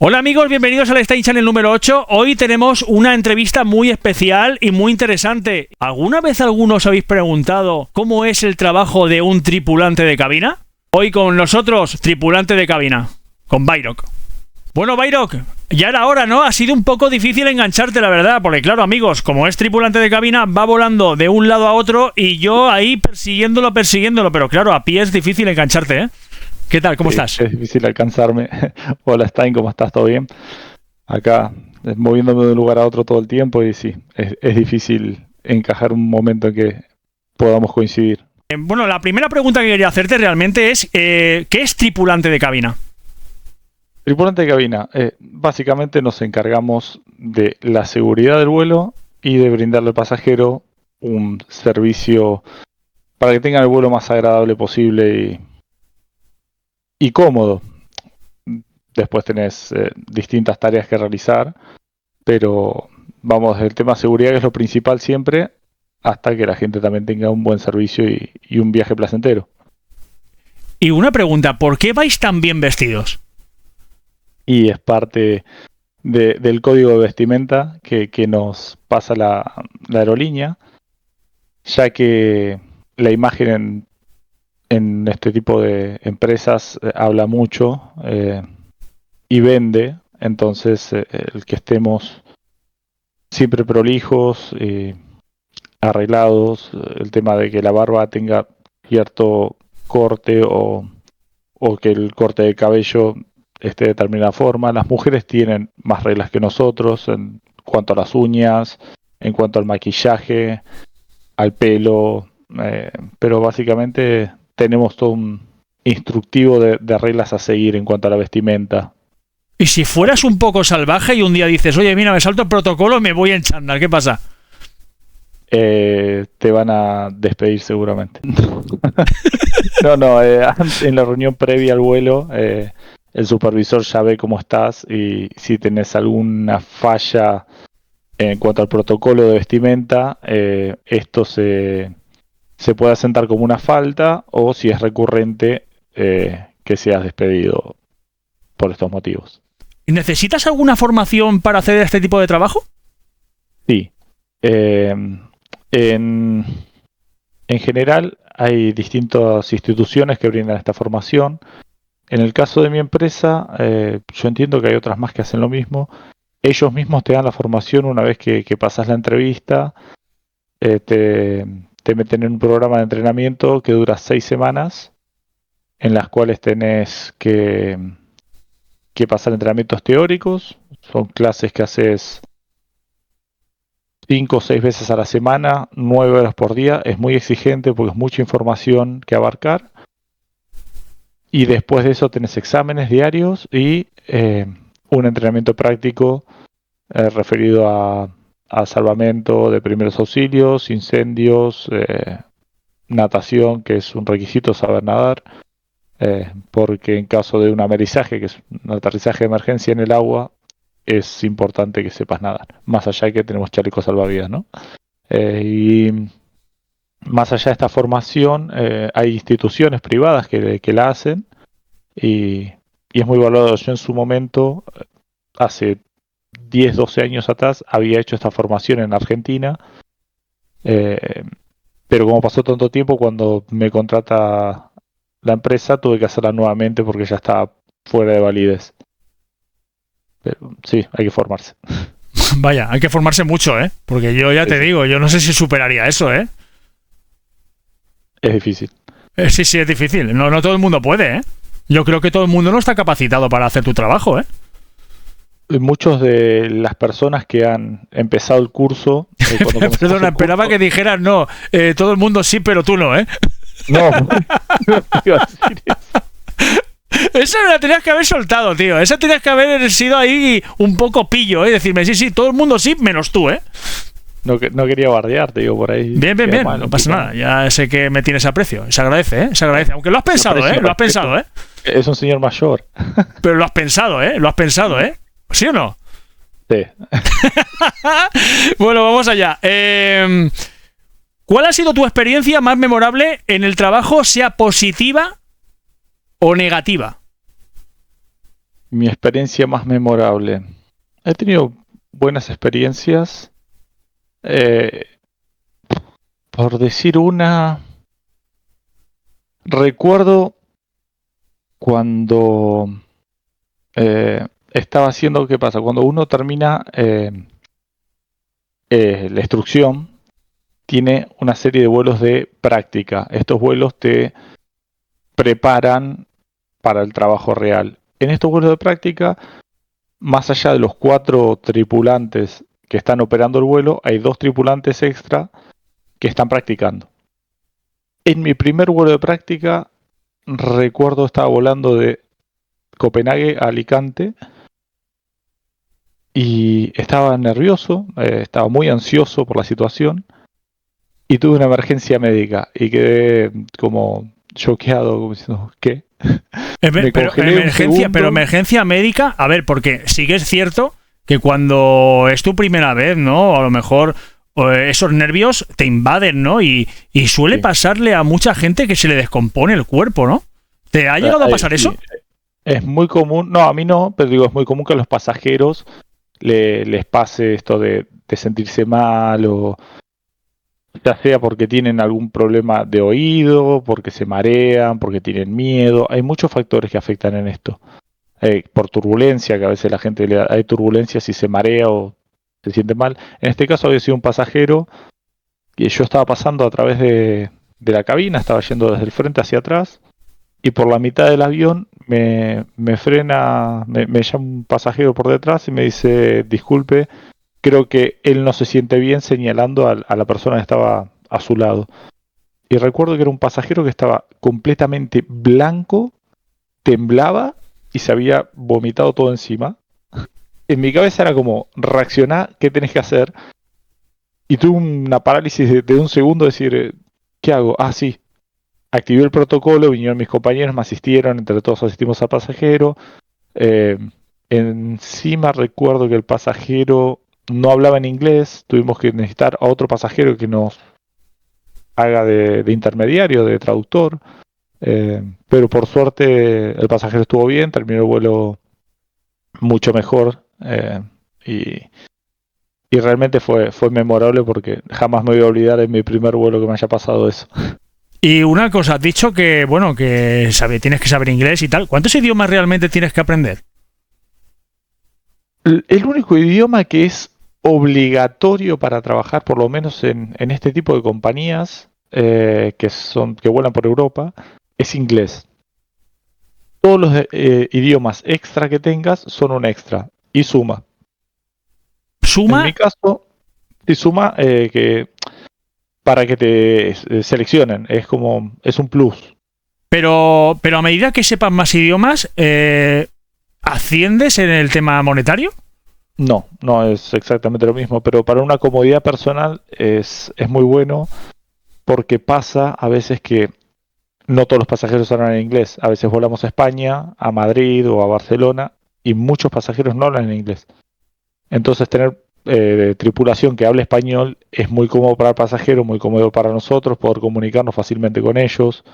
Hola amigos, bienvenidos al Stein Channel número 8. Hoy tenemos una entrevista muy especial y muy interesante. ¿Alguna vez algunos habéis preguntado cómo es el trabajo de un tripulante de cabina? Hoy con nosotros, tripulante de cabina, con Bairok. Bueno, Bairok, ya era hora, ¿no? Ha sido un poco difícil engancharte, la verdad, porque claro, amigos, como es tripulante de cabina, va volando de un lado a otro y yo ahí persiguiéndolo, pero claro, a pie es difícil engancharte, ¿eh? ¿Qué tal? ¿Cómo estás? Es difícil alcanzarme. Hola Stein, ¿cómo estás? ¿Todo bien? Acá, moviéndome de un lugar a otro todo el tiempo y sí, es difícil encajar un momento en que podamos coincidir. Bueno, la primera pregunta que quería hacerte realmente es, ¿qué es tripulante de cabina? Tripulante de cabina, básicamente nos encargamos de la seguridad del vuelo y de brindarle al pasajero un servicio para que tengan el vuelo más agradable posible y cómodo. Después tenés distintas tareas que realizar, pero vamos, el tema seguridad que es lo principal siempre, hasta que la gente también tenga un buen servicio y un viaje placentero. Y una pregunta, ¿por qué vais tan bien vestidos? Y es parte del código de vestimenta que nos pasa la aerolínea, ya que la imagen en este tipo de empresas habla mucho y vende. Entonces el que estemos siempre prolijos, arreglados, el tema de que la barba tenga cierto corte o que el corte de cabello esté de determinada forma. Las mujeres tienen más reglas que nosotros en cuanto a las uñas, en cuanto al maquillaje, al pelo, pero básicamente tenemos todo un instructivo de reglas a seguir en cuanto a la vestimenta. Y si fueras un poco salvaje y un día dices, oye, mira, me salto el protocolo, me voy en chándal, ¿qué pasa? Te van a despedir seguramente. No, en la reunión previa al vuelo, el supervisor ya ve cómo estás y si tenés alguna falla en cuanto al protocolo de vestimenta, esto se puede asentar como una falta o si es recurrente, que seas despedido por estos motivos. ¿Necesitas alguna formación para hacer este tipo de trabajo? Sí. En general hay distintas instituciones que brindan esta formación. En el caso de mi empresa, yo entiendo que hay otras más que hacen lo mismo. Ellos mismos te dan la formación una vez que pasas la entrevista. Te meten en un programa de entrenamiento que dura 6 semanas, en las cuales tenés que pasar entrenamientos teóricos. Son clases que haces 5 o 6 veces a la semana, 9 horas por día. Es muy exigente porque es mucha información que abarcar. Y después de eso tenés exámenes diarios y un entrenamiento práctico referido a salvamento de primeros auxilios, incendios, natación, que es un requisito saber nadar, porque en caso de un amerizaje, que es un aterrizaje de emergencia en el agua, es importante que sepas nadar, más allá de que tenemos chalecos salvavidas, ¿no? Y más allá de esta formación, hay instituciones privadas que la hacen y es muy valorado. Yo en su momento, hace 10, 12 años atrás, había hecho esta formación en Argentina, pero como pasó tanto tiempo, cuando me contrata la empresa, tuve que hacerla nuevamente porque ya estaba fuera de validez. Pero sí, hay que formarse. Vaya, hay que formarse mucho, ¿eh? Porque yo ya te digo, yo no sé si superaría eso, ¿eh? Es difícil. Sí, es difícil. No todo el mundo puede, ¿eh? Yo creo que todo el mundo no está capacitado para hacer tu trabajo, ¿eh? Muchos de las personas que han empezado el curso... Perdona, esperaba que dijeras no, todo el mundo sí, pero tú no, ¿eh? No, iba a decir eso. Esa la tenías que haber soltado, tío. Esa tenías que haber sido ahí un poco pillo, ¿eh? Decirme, sí, todo el mundo sí, menos tú, ¿eh? No quería bardear, te digo, por ahí. Bien, no pasa nada. Ya sé que me tienes aprecio. Se agradece, ¿eh? Se agradece. Aunque lo has pensado, ¿eh? Lo has pensado, ¿eh? Es un señor mayor. Pero lo has pensado, ¿eh? Lo has pensado, ¿eh? ¿Sí o no? Sí. Bueno, vamos allá. ¿Cuál ha sido tu experiencia más memorable en el trabajo, sea positiva o negativa? Mi experiencia más memorable. He tenido buenas experiencias. Por decir una, recuerdo cuando estaba haciendo, ¿qué pasa? Cuando uno termina la instrucción, tiene una serie de vuelos de práctica. Estos vuelos te preparan para el trabajo real. En estos vuelos de práctica, más allá de los 4 tripulantes que están operando el vuelo, hay 2 tripulantes extra que están practicando. En mi primer vuelo de práctica, recuerdo estaba volando de Copenhague a Alicante y estaba nervioso, estaba muy ansioso por la situación y tuve una emergencia médica y quedé como choqueado, como diciendo, ¿qué? Me congelé un segundo. Pero emergencia médica, a ver, porque sí que es cierto que cuando es tu primera vez, ¿no? A lo mejor esos nervios te invaden, ¿no? Y suele Sí. pasarle a mucha gente que se le descompone el cuerpo, ¿no? ¿Te ha llegado a pasar eso? Es muy común, no, a mí no, pero digo, es muy común que a los pasajeros les pase esto de sentirse mal o ya sea porque tienen algún problema de oído, porque se marean, porque tienen miedo. Hay muchos factores que afectan en esto. Por turbulencia, que a veces la gente hay turbulencia si se marea o se siente mal. En este caso había sido un pasajero y yo estaba pasando a través de la cabina, estaba yendo desde el frente hacia atrás y por la mitad del avión me frena, me llama un pasajero por detrás y me dice, disculpe, creo que él no se siente bien, señalando a la persona que estaba a su lado. Y recuerdo que era un pasajero que estaba completamente blanco, temblaba y se había vomitado todo encima. En mi cabeza era como, reaccioná, ¿qué tenés que hacer? Y tuve una parálisis de un segundo, decir, ¿qué hago? Ah, sí. Activé el protocolo, vinieron mis compañeros, me asistieron, entre todos asistimos al pasajero. Encima recuerdo que el pasajero no hablaba en inglés, tuvimos que necesitar a otro pasajero que nos haga de intermediario, de traductor. Pero por suerte el pasajero estuvo bien, terminó el vuelo mucho mejor. Y realmente fue memorable porque jamás me voy a olvidar en mi primer vuelo que me haya pasado eso. Y una cosa, has dicho que, bueno, que tienes que saber inglés y tal. ¿Cuántos idiomas realmente tienes que aprender? El único idioma que es obligatorio para trabajar, por lo menos en este tipo de compañías que vuelan por Europa, es inglés. Todos los idiomas extra que tengas son un extra y suma. ¿Suma? En mi caso, y suma que para que te seleccionen, es un plus. Pero a medida que sepas más idiomas, ¿asciendes en el tema monetario? No es exactamente lo mismo, pero para una comodidad personal es muy bueno porque pasa a veces que no todos los pasajeros hablan en inglés. A veces volamos a España, a Madrid o a Barcelona y muchos pasajeros no hablan en inglés. Entonces tener tripulación que hable español es muy cómodo para el pasajero, muy cómodo para nosotros, poder comunicarnos fácilmente con ellos.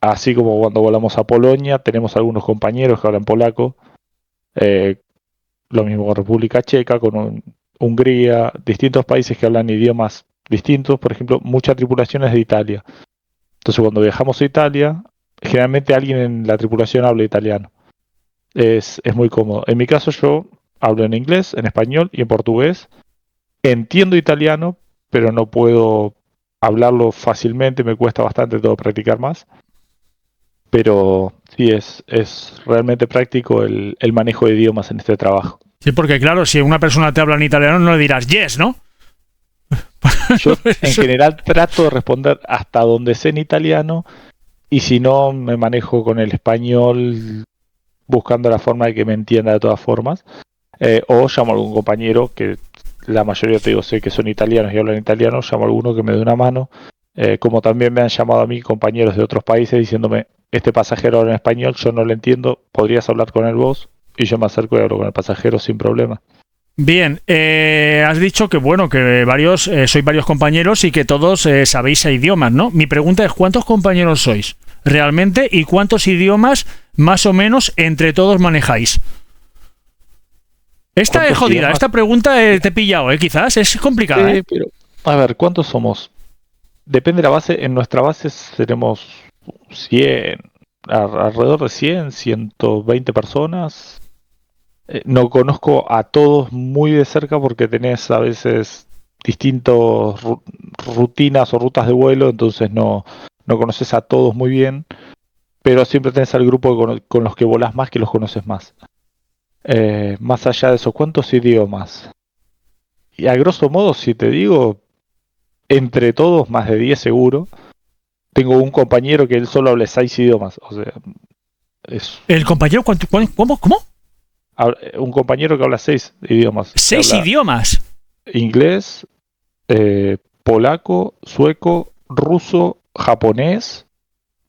Así como cuando volamos a Polonia, tenemos algunos compañeros que hablan polaco. Lo mismo con República Checa, con Hungría, distintos países que hablan idiomas distintos. Por ejemplo, mucha tripulación es de Italia. Entonces cuando viajamos a Italia, generalmente alguien en la tripulación habla italiano. Es muy cómodo. En mi caso yo hablo en inglés, en español y en portugués. Entiendo italiano, pero no puedo hablarlo fácilmente, me cuesta bastante todo practicar más. Pero sí, es realmente práctico el manejo de idiomas en este trabajo. Sí, porque claro, si una persona te habla en italiano no le dirás yes, ¿no? Yo en general trato de responder hasta donde sé en italiano y si no me manejo con el español buscando la forma de que me entienda de todas formas. O llamo a algún compañero que la mayoría te digo sé que son italianos y hablan italiano, llamo a alguno que me dé una mano. Como también me han llamado a mí compañeros de otros países diciéndome, este pasajero habla en español, yo no lo entiendo, ¿podrías hablar con él vos? Y yo me acerco y hablo con el pasajero sin problema. Bien, has dicho que bueno, que sois varios compañeros y que todos sabéis idiomas, ¿no? Mi pregunta es, ¿cuántos compañeros sois realmente y cuántos idiomas más o menos entre todos manejáis? Esta es jodida, esta pregunta te he pillado, quizás, es complicada. Pero, a ver, ¿cuántos somos? Depende de la base, en nuestra base seremos 100, alrededor de 100, 120 personas. No conozco a todos muy de cerca porque tenés a veces distintas rutinas o rutas de vuelo, entonces no conoces a todos muy bien, pero siempre tenés al grupo con los que volás más, que los conoces más. Más allá de eso, ¿cuántos idiomas? Y a grosso modo, si te digo, entre todos, más de 10 seguro. Tengo un compañero que él solo habla 6 idiomas, o sea, es... ¿El compañero cómo? Un compañero que habla 6 idiomas. 6 idiomas. Inglés, polaco, sueco, ruso, japonés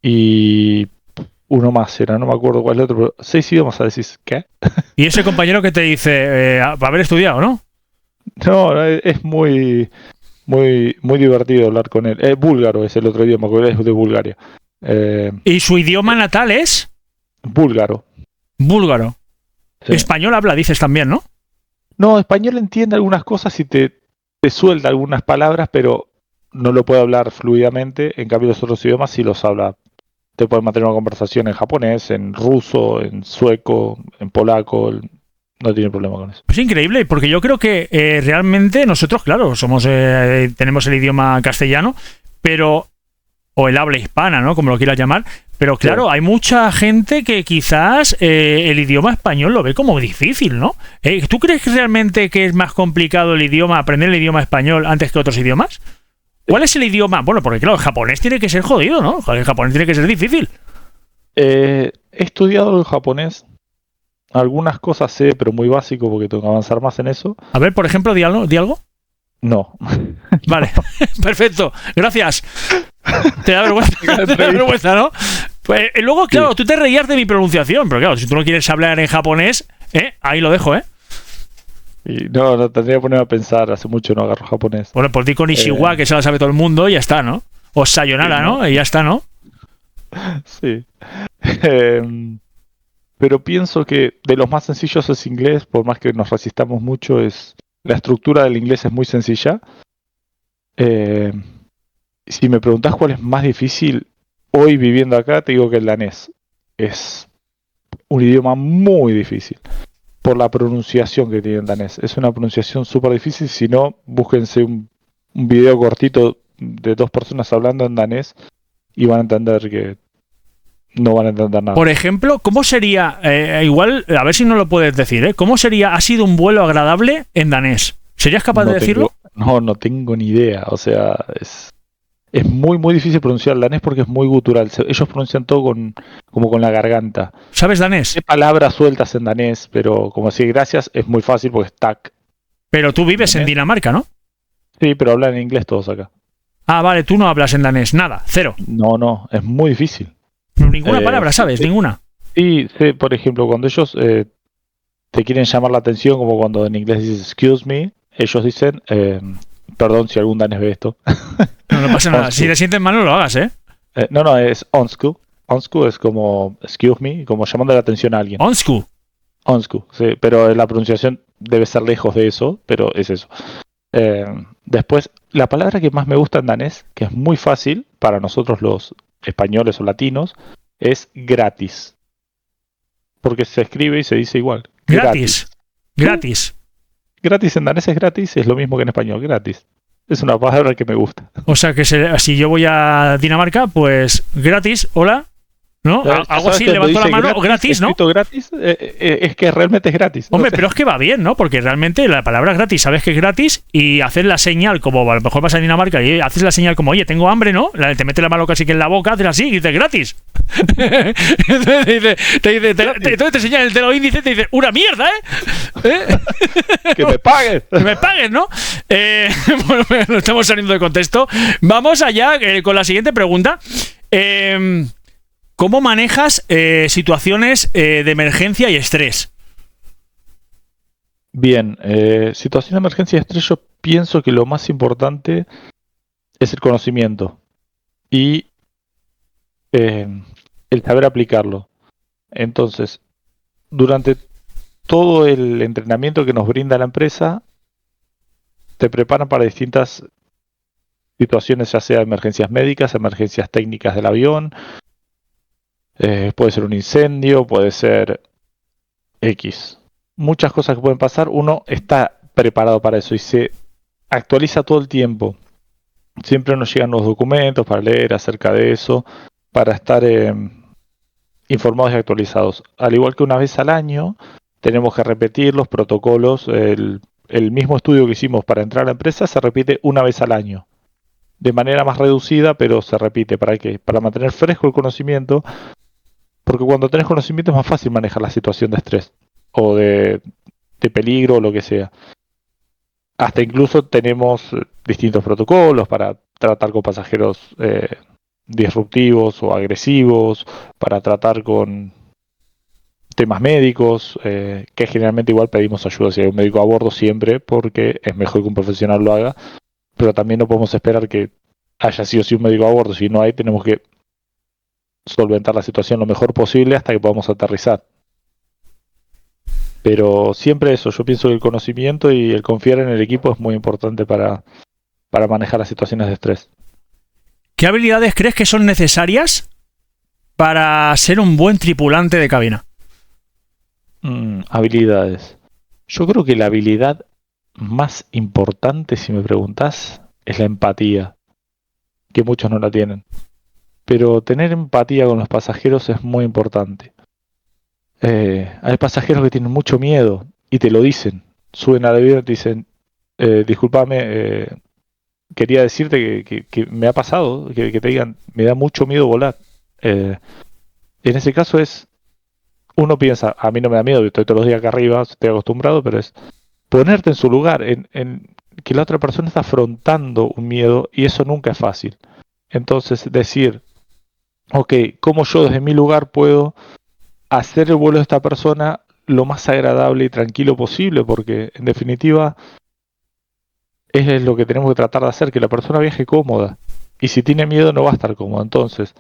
y uno más era, no me acuerdo cuál es el otro, pero 6 idiomas, a decir, ¿qué? Y ese compañero que te dice, haber estudiado, ¿no? No, es muy divertido hablar con él. Búlgaro es el otro idioma, que es de Bulgaria. ¿Y su idioma natal es? Búlgaro. Búlgaro. Sí. Español habla, dices también, ¿no? No, español entiende algunas cosas y te suelta algunas palabras, pero no lo puede hablar fluidamente. En cambio, los otros idiomas sí los habla. Te puede mantener una conversación en japonés, en ruso, en sueco, en polaco. No tiene problema con eso. Es increíble, porque yo creo que realmente nosotros, claro, tenemos el idioma castellano, pero o el habla hispana, ¿no? Como lo quieras llamar. Pero claro, hay mucha gente que quizás el idioma español lo ve como difícil, ¿no? ¿Tú crees realmente que es más complicado aprender el idioma español antes que otros idiomas? ¿Cuál es el idioma? Bueno, porque claro, el japonés tiene que ser jodido, ¿no? El japonés tiene que ser difícil. He estudiado el japonés. Algunas cosas sé, pero muy básico porque tengo que avanzar más en eso. A ver, por ejemplo, di algo. No. Vale, perfecto, gracias. Te da vergüenza, ¿no? Pues, luego, claro, sí. Tú te reías de mi pronunciación, pero claro, si tú no quieres hablar en japonés, ahí lo dejo, Y no tendría que ponerme a pensar, hace mucho no agarro japonés. Bueno, pues di con Ishiwa, que se la sabe todo el mundo, y ya está, ¿no? O Sayonara, sí, ¿no? Y ya está, ¿no? Sí. Pero pienso que de los más sencillos es inglés, por más que nos resistamos mucho, la estructura del inglés es muy sencilla. Si me preguntás cuál es más difícil, hoy viviendo acá, te digo que el danés es un idioma muy difícil por la pronunciación que tiene el danés. Es una pronunciación súper difícil. Si no, búsquense un video cortito de 2 personas hablando en danés y van a entender que no van a entender nada. Por ejemplo, ¿cómo sería, igual, a ver si no lo puedes decir, ¿cómo sería, ha sido un vuelo agradable en danés? ¿Serías capaz de decirlo? No tengo ni idea. O sea, es muy, muy difícil pronunciar el danés porque es muy gutural. Ellos pronuncian todo como con la garganta. ¿Sabes danés? Hay palabras sueltas en danés, pero como decir gracias es muy fácil porque es tak. Pero tú vives en Dinamarca, ¿no? Sí, pero hablan en inglés todos acá. Ah, vale, tú no hablas en danés, nada, cero. No, es muy difícil. Ninguna palabra, ¿sabes? Ninguna. Sí, por ejemplo, cuando ellos te quieren llamar la atención, como cuando en inglés dices excuse me, ellos dicen, perdón si algún danés ve esto. No pasa nada, si te sientes mal no lo hagas, No, es onsku. Onsku es como excuse me, como llamando la atención a alguien. Onsku, sí, pero la pronunciación debe ser lejos de eso, pero es eso. Después, la palabra que más me gusta en danés, que es muy fácil para nosotros los españoles o latinos, es gratis. Porque se escribe y se dice igual. Gratis. Gratis en danés es gratis, es lo mismo que en español, gratis. Es una palabra que me gusta. O sea que si yo voy a Dinamarca, pues gratis, hola, ¿no? Algo así, levanto la mano, gratis, ¿no? Gratis, es que realmente es gratis. Hombre, pero es que va bien, ¿no? Porque realmente la palabra gratis, sabes que es gratis y haces la señal, como a lo mejor vas a Dinamarca y haces la señal como, oye, tengo hambre, ¿no? Te metes la mano casi que en la boca, haces así y dices gratis. Entonces te señala el dedo índice y te dice, ¡una mierda, ¡Que me paguen! ¡Que me paguen, ¿no? Bueno, estamos saliendo de contexto. Vamos allá con la siguiente pregunta. ¿Cómo manejas situaciones de emergencia y estrés? Bien, situación de emergencia y estrés, yo pienso que lo más importante es el conocimiento y el saber aplicarlo. Entonces, durante todo el entrenamiento que nos brinda la empresa, te preparan para distintas situaciones, ya sea emergencias médicas, emergencias técnicas del avión, puede ser un incendio, puede ser X. Muchas cosas que pueden pasar, uno está preparado para eso y se actualiza todo el tiempo. Siempre nos llegan los documentos para leer acerca de eso, para estar informados y actualizados. Al igual que una vez al año, tenemos que repetir los protocolos. El mismo estudio que hicimos para entrar a la empresa se repite una vez al año. De manera más reducida, pero se repite. ¿Para qué? Para mantener fresco el conocimiento. Porque cuando tenés conocimiento es más fácil manejar la situación de estrés. O de peligro o lo que sea. Hasta incluso tenemos distintos protocolos para tratar con pasajeros disruptivos o agresivos, para tratar con temas médicos, que generalmente igual pedimos ayuda si hay un médico a bordo siempre, porque es mejor que un profesional lo haga, pero también no podemos esperar que haya sí o sí un médico a bordo. Si no hay, tenemos que solventar la situación lo mejor posible hasta que podamos aterrizar. Pero siempre eso, yo pienso que el conocimiento y el confiar en el equipo es muy importante para manejar las situaciones de estrés. ¿Qué habilidades crees que son necesarias para ser un buen tripulante de cabina? Habilidades. Yo creo que la habilidad más importante, si me preguntás, es la empatía, que muchos no la tienen. Pero tener empatía con los pasajeros es muy importante. Hay pasajeros que tienen mucho miedo y te lo dicen. Suben al avión y te dicen, discúlpame, quería decirte que me ha pasado, que te digan, me da mucho miedo volar. En ese caso uno piensa, a mí no me da miedo, estoy todos los días acá arriba, estoy acostumbrado, pero es ponerte en su lugar, en que la otra persona está afrontando un miedo y eso nunca es fácil. Entonces decir, ok, ¿cómo yo desde mi lugar puedo hacer el vuelo de esta persona lo más agradable y tranquilo posible? Porque en definitiva es lo que tenemos que tratar de hacer, que la persona viaje cómoda. Y si tiene miedo no va a estar cómoda. Entonces,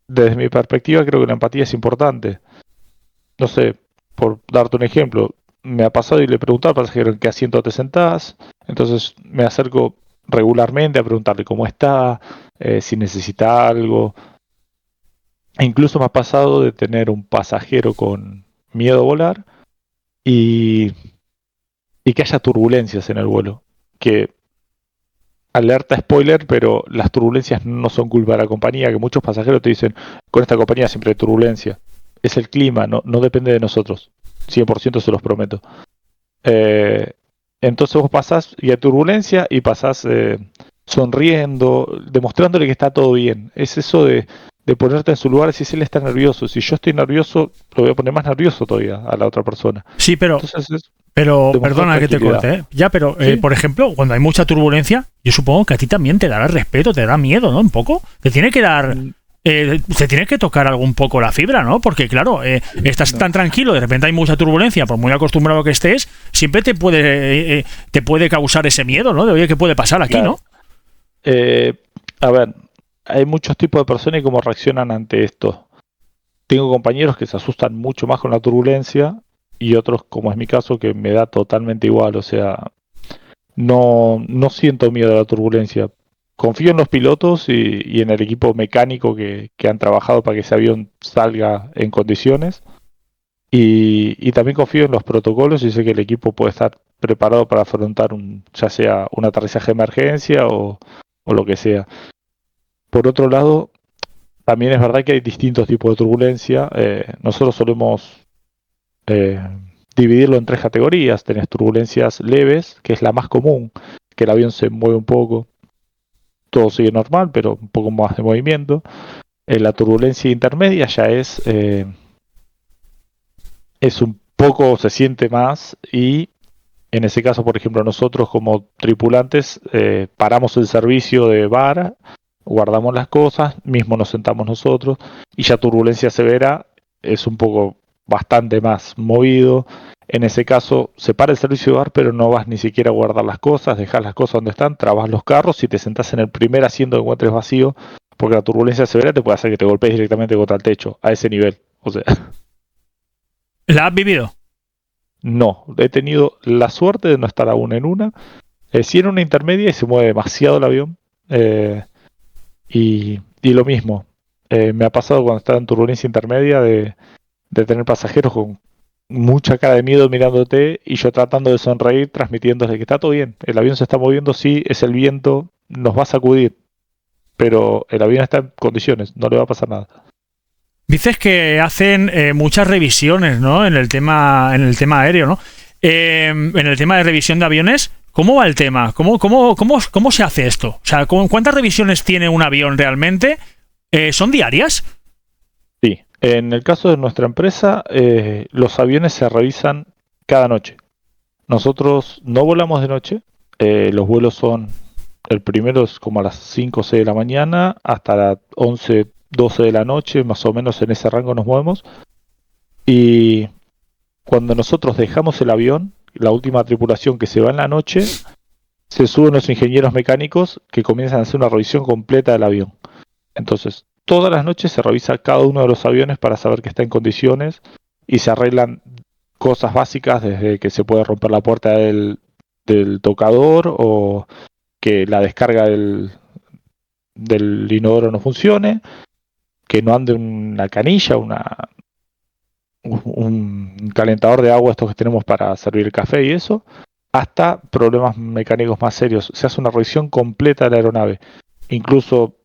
desde mi perspectiva creo que la empatía es importante. No sé, por darte un ejemplo, me ha pasado y le pregunto al pasajero en qué asiento te sentás. Entonces me acerco regularmente a preguntarle cómo está, si necesita algo. E incluso me ha pasado de tener un pasajero con miedo a volar y que haya turbulencias en el vuelo. Que, alerta spoiler, pero las turbulencias no son culpa de la compañía, que muchos pasajeros te dicen, con esta compañía siempre hay turbulencia. Es el clima, no depende de nosotros. 100% se los prometo. Entonces vos pasás y hay turbulencia y pasás sonriendo, demostrándole que está todo bien. Es eso de ponerte en su lugar si él está nervioso. Si yo estoy nervioso, lo voy a poner más nervioso todavía a la otra persona. Sí, pero... Entonces, pero, perdona que te corte, ¿eh? Ya, pero, ¿sí? Por ejemplo, cuando hay mucha turbulencia, yo supongo que a ti también te dará respeto, te dará miedo, ¿no? Un poco. Te tiene que dar... te tiene que tocar algún poco la fibra, ¿no? Porque, claro, estás tan tranquilo, de repente hay mucha turbulencia, por muy acostumbrado que estés, siempre te puede causar ese miedo, ¿no? De, oye, ¿qué puede pasar aquí, claro, ¿no? A ver, hay muchos tipos de personas y cómo reaccionan ante esto. Tengo compañeros que se asustan mucho más con la turbulencia y otros, como es mi caso, que me da totalmente igual. O sea, no siento miedo a la turbulencia. Confío en los pilotos y en el equipo mecánico que han trabajado para que ese avión salga en condiciones. Y también confío en los protocolos y sé que el equipo puede estar preparado para afrontar ya sea un aterrizaje de emergencia o lo que sea. Por otro lado, también es verdad que hay distintos tipos de turbulencia. Nosotros solemos dividirlo en 3 categorías. Tenés turbulencias leves, que es la más común, que el avión se mueve un poco. Todo sigue normal, pero un poco más de movimiento. La turbulencia intermedia ya es un poco, se siente más, y en ese caso, por ejemplo, nosotros como tripulantes paramos el servicio de bar, guardamos las cosas, mismo nos sentamos nosotros, y ya turbulencia severa es un poco bastante más movido. En ese caso se para el servicio de bar, pero no vas ni siquiera a guardar las cosas, dejas las cosas donde están, trabas los carros y te sentás en el primer asiento que encuentres vacío, porque la turbulencia severa te puede hacer que te golpees directamente contra el techo, a ese nivel. O sea, ¿La has vivido? No, he tenido la suerte de no estar aún en una. Sí en una intermedia y se mueve demasiado el avión. Y lo mismo, me ha pasado cuando estaba en turbulencia intermedia de tener pasajeros con mucha cara de miedo mirándote y yo tratando de sonreír, transmitiéndole que está todo bien, el avión se está moviendo, sí, es el viento, nos va a sacudir, pero el avión está en condiciones, no le va a pasar nada. Dices que hacen muchas revisiones, ¿no? En el tema aéreo, ¿no? En el tema de revisión de aviones, ¿cómo va el tema? ¿Cómo se hace esto? O sea, ¿cuántas revisiones tiene un avión realmente? ¿Son diarias? Sí, en el caso de nuestra empresa, los aviones se revisan cada noche. Nosotros no volamos de noche, los vuelos son, el primero es como a las 5 o 6 de la mañana hasta las 11, 12 de la noche, más o menos en ese rango nos movemos. Y cuando nosotros dejamos el avión, la última tripulación que se va en la noche, se suben los ingenieros mecánicos que comienzan a hacer una revisión completa del avión. Entonces, todas las noches se revisa cada uno de los aviones para saber que está en condiciones y se arreglan cosas básicas desde que se puede romper la puerta del tocador o que la descarga del inodoro no funcione, que no ande una canilla, un calentador de agua, estos que tenemos para servir el café y eso, hasta problemas mecánicos más serios. Se hace una revisión completa de la aeronave. Incluso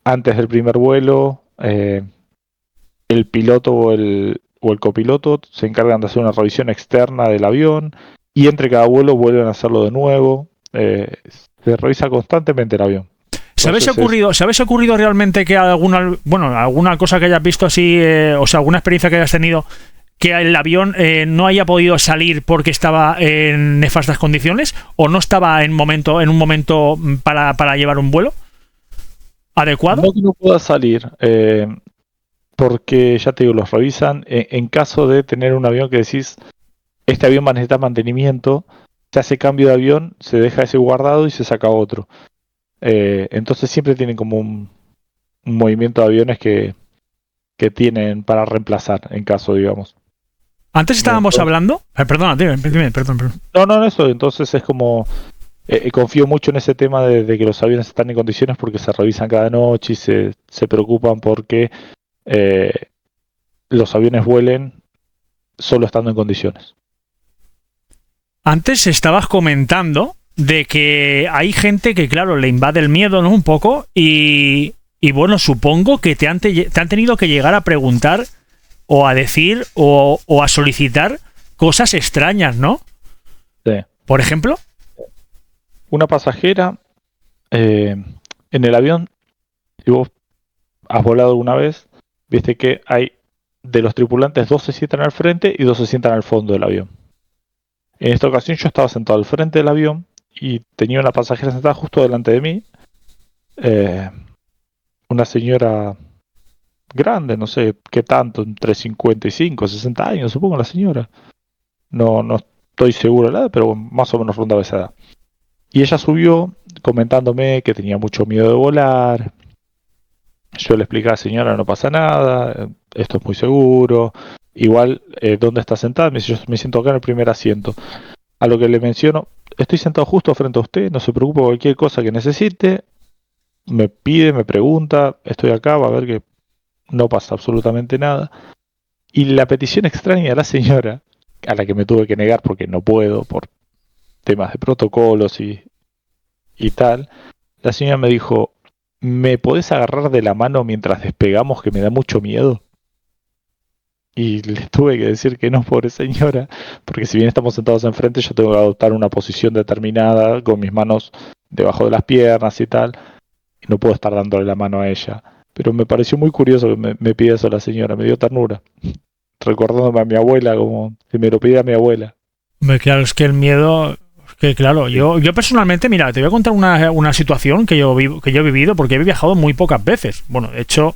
antes del primer vuelo, el piloto o el copiloto se encargan de hacer una revisión externa del avión y entre cada vuelo vuelven a hacerlo de nuevo. Se revisa constantemente el avión. ¿Se habéis ocurrido realmente que alguna cosa que hayas visto así, o sea, alguna experiencia que hayas tenido, que el avión no haya podido salir porque estaba en nefastas condiciones o no estaba en un momento para llevar un vuelo adecuado? No que no pueda salir, porque ya te digo, los revisan en caso de tener un avión que decís, este avión va a necesitar mantenimiento, se hace cambio de avión, se deja ese guardado y se saca otro. Entonces siempre tienen como un movimiento de aviones que tienen para reemplazar en caso, digamos. Antes estábamos hablando... Perdona, dime, perdón. No, eso, entonces es como... confío mucho en ese tema de que los aviones están en condiciones porque se revisan cada noche y se preocupan porque los aviones vuelen solo estando en condiciones. Antes estabas comentando de que hay gente que, claro, le invade el miedo, ¿no? Un poco, y bueno, supongo que te han tenido que llegar a preguntar o a decir o a solicitar cosas extrañas, ¿no? Sí. Por ejemplo... Una pasajera en el avión, si vos has volado alguna vez, viste que hay de los tripulantes 2 se sientan al frente y 2 se sientan al fondo del avión. En esta ocasión yo estaba sentado al frente del avión y tenía una pasajera sentada justo delante de mí, una señora grande, no sé qué tanto, entre 55 y 60 años, supongo la señora. No estoy seguro de la edad, pero más o menos rondaba esa edad. Y ella subió comentándome que tenía mucho miedo de volar. Yo le explicaba, señora, no pasa nada, esto es muy seguro. Igual, ¿dónde está sentada? Me dice, yo me siento acá en el primer asiento. A lo que le menciono, estoy sentado justo frente a usted, no se preocupe por cualquier cosa que necesite. Me pide, me pregunta, estoy acá, va a ver que no pasa absolutamente nada. Y la petición extraña de la señora, a la que me tuve que negar porque no puedo, por temas de protocolos y tal, la señora me dijo, ¿me podés agarrar de la mano mientras despegamos que me da mucho miedo? Y le tuve que decir que no, pobre señora, porque si bien estamos sentados enfrente, yo tengo que adoptar una posición determinada con mis manos debajo de las piernas y tal, y no puedo estar dándole la mano a ella. Pero me pareció muy curioso que me pida eso la señora, me dio ternura, recordándome a mi abuela, como si me lo pidiera mi abuela. Claro, es que el miedo... Que claro, yo personalmente, mira, te voy a contar una situación que yo he vivido porque he viajado muy pocas veces. Bueno, de hecho,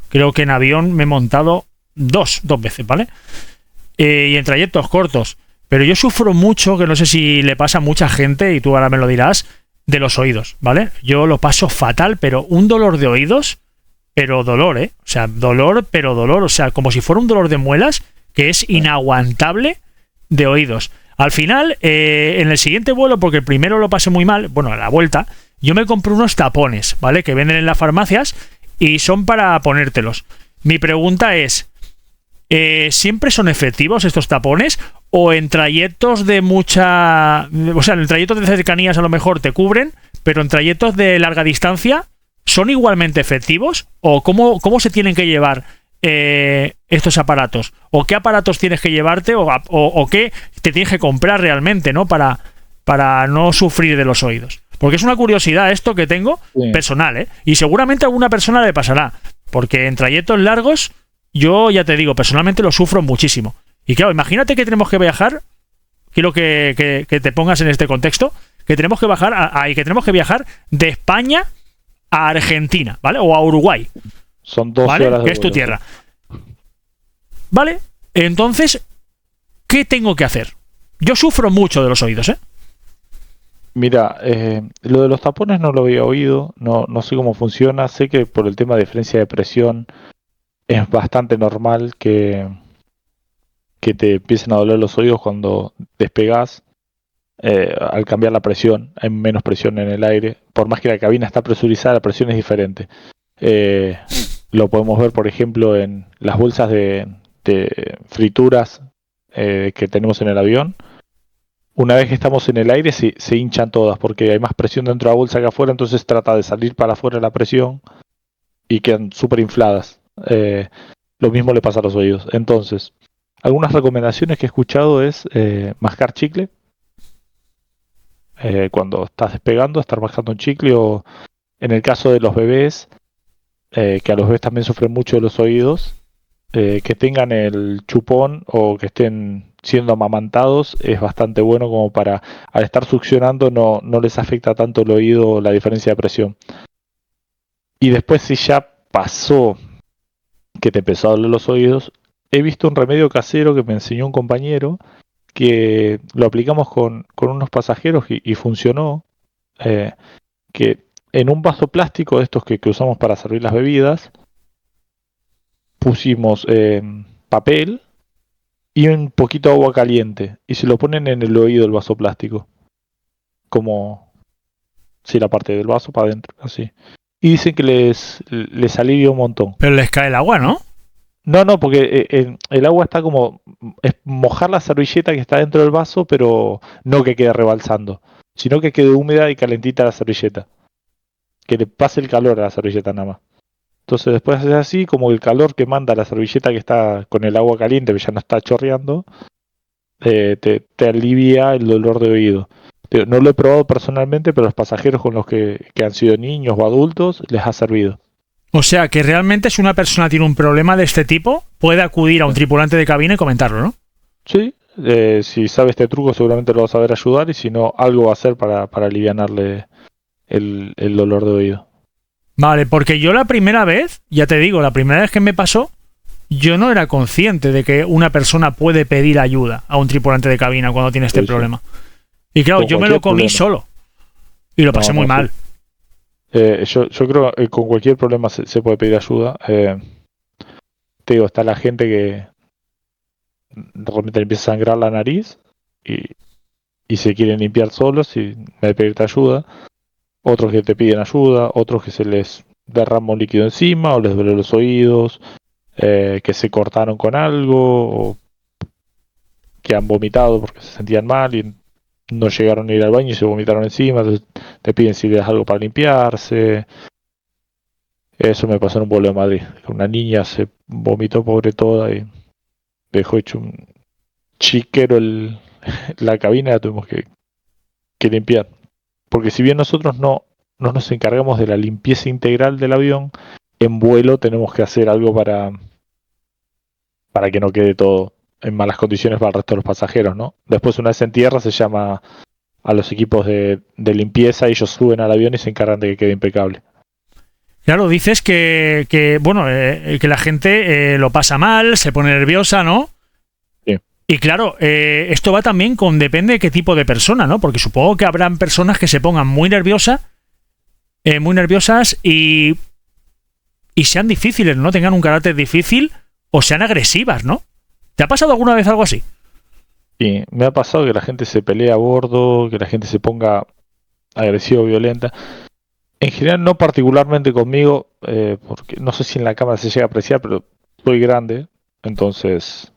creo que en avión me he montado dos veces, ¿vale? Y en trayectos cortos. Pero yo sufro mucho, que no sé si le pasa a mucha gente, y tú ahora me lo dirás, de los oídos, ¿vale? Yo lo paso fatal, pero un dolor de oídos, pero dolor, ¿eh? O sea, dolor, pero dolor, o sea, como si fuera un dolor de muelas, que es inaguantable de oídos. Al final, en el siguiente vuelo, porque el primero lo pasé muy mal, bueno, a la vuelta, yo me compré unos tapones, ¿vale? Que venden en las farmacias y son para ponértelos. Mi pregunta es, ¿siempre son efectivos estos tapones? ¿O en trayectos de mucha... O sea, en trayectos de cercanías a lo mejor te cubren, pero en trayectos de larga distancia son igualmente efectivos? ¿O cómo se tienen que llevar estos aparatos? ¿O qué aparatos tienes que llevarte? ¿O qué te tienes que comprar realmente, ¿no? Para no sufrir de los oídos. Porque es una curiosidad esto que tengo, personal, ¿eh? Y seguramente a alguna persona le pasará. Porque en trayectos largos, yo ya te digo, personalmente lo sufro muchísimo. Y claro, imagínate que tenemos que viajar, quiero que te pongas en este contexto, que tenemos que viajar de España a Argentina, ¿vale? O a Uruguay. Son 12 ¿vale? horas de Que es tu vuelo. tierra. ¿Vale? Entonces, ¿qué tengo que hacer? Yo sufro mucho de los oídos, ¿eh? Mira, lo de los tapones no lo había oído, no sé cómo funciona, sé que por el tema de diferencia de presión es bastante normal que te empiecen a doler los oídos cuando despegas. Al cambiar la presión, hay menos presión en el aire. Por más que la cabina está presurizada, la presión es diferente. Lo podemos ver, por ejemplo, en las bolsas de frituras que tenemos en el avión. Una vez que estamos en el aire se hinchan todas porque hay más presión dentro de la bolsa que afuera, entonces trata de salir para afuera la presión y quedan súper infladas. Lo mismo le pasa a los oídos. Entonces, algunas recomendaciones que he escuchado es mascar chicle. Cuando estás despegando, estar mascando un chicle, o en el caso de los bebés, que a los bebés también sufren mucho de los oídos, que tengan el chupón o que estén siendo amamantados, es bastante bueno como para, al estar succionando, no les afecta tanto el oído la diferencia de presión. Y después, si ya pasó que te empezó a doler los oídos, he visto un remedio casero que me enseñó un compañero, que lo aplicamos con unos pasajeros y funcionó, que en un vaso plástico de estos que usamos para servir las bebidas, pusimos papel y un poquito de agua caliente y se lo ponen en el oído del vaso plástico, como si la parte del vaso para adentro, así. Y dicen que les alivia un montón. Pero les cae el agua, ¿no? No, porque el agua está como... Es mojar la servilleta que está dentro del vaso, pero no que quede rebalsando, sino que quede húmeda y calentita la servilleta. Que le pase el calor a la servilleta nada más. Entonces después haces así, como el calor que manda la servilleta que está con el agua caliente, que ya no está chorreando, te alivia el dolor de oído. No lo he probado personalmente, pero los pasajeros con los que han sido niños o adultos les ha servido. O sea, que realmente si una persona tiene un problema de este tipo, puede acudir a un tripulante de cabina y comentarlo, ¿no? Sí, si sabe este truco seguramente lo va a saber ayudar, y si no, algo va a hacer para alivianarle el dolor de oído. Vale, porque yo la primera vez, ya te digo, la primera vez que me pasó, yo no era consciente de que una persona puede pedir ayuda a un tripulante de cabina cuando tiene este problema. Y claro, yo me lo comí solo y lo pasé muy mal. Sí. Yo creo que con cualquier problema se puede pedir ayuda. Te digo, está la gente que de repente le empieza a sangrar la nariz y se quieren limpiar solos y me pedirte ayuda. Otros que te piden ayuda, otros que se les derrama un líquido encima o les duele los oídos, que se cortaron con algo, o que han vomitado porque se sentían mal y no llegaron a ir al baño y se vomitaron encima, entonces te piden si le das algo para limpiarse. Eso me pasó en un vuelo de Madrid. Una niña se vomitó pobre toda y dejó hecho un chiquero la cabina, la tuvimos que limpiar. Porque si bien nosotros no nos encargamos de la limpieza integral del avión, en vuelo tenemos que hacer algo para que no quede todo en malas condiciones para el resto de los pasajeros, ¿no? Después, una vez en tierra, se llama a los equipos de limpieza y ellos suben al avión y se encargan de que quede impecable. Claro, dices que la gente lo pasa mal, se pone nerviosa, ¿no? Sí. Y claro, esto va también depende de qué tipo de persona, ¿no? Porque supongo que habrán personas que se pongan muy nerviosas y sean difíciles, ¿no? Tengan un carácter difícil o sean agresivas, ¿no? ¿Te ha pasado alguna vez algo así? Y me ha pasado que la gente se pelea a bordo, que la gente se ponga agresiva o violenta. En general, no particularmente conmigo, porque no sé si en la cámara se llega a apreciar, pero soy grande, entonces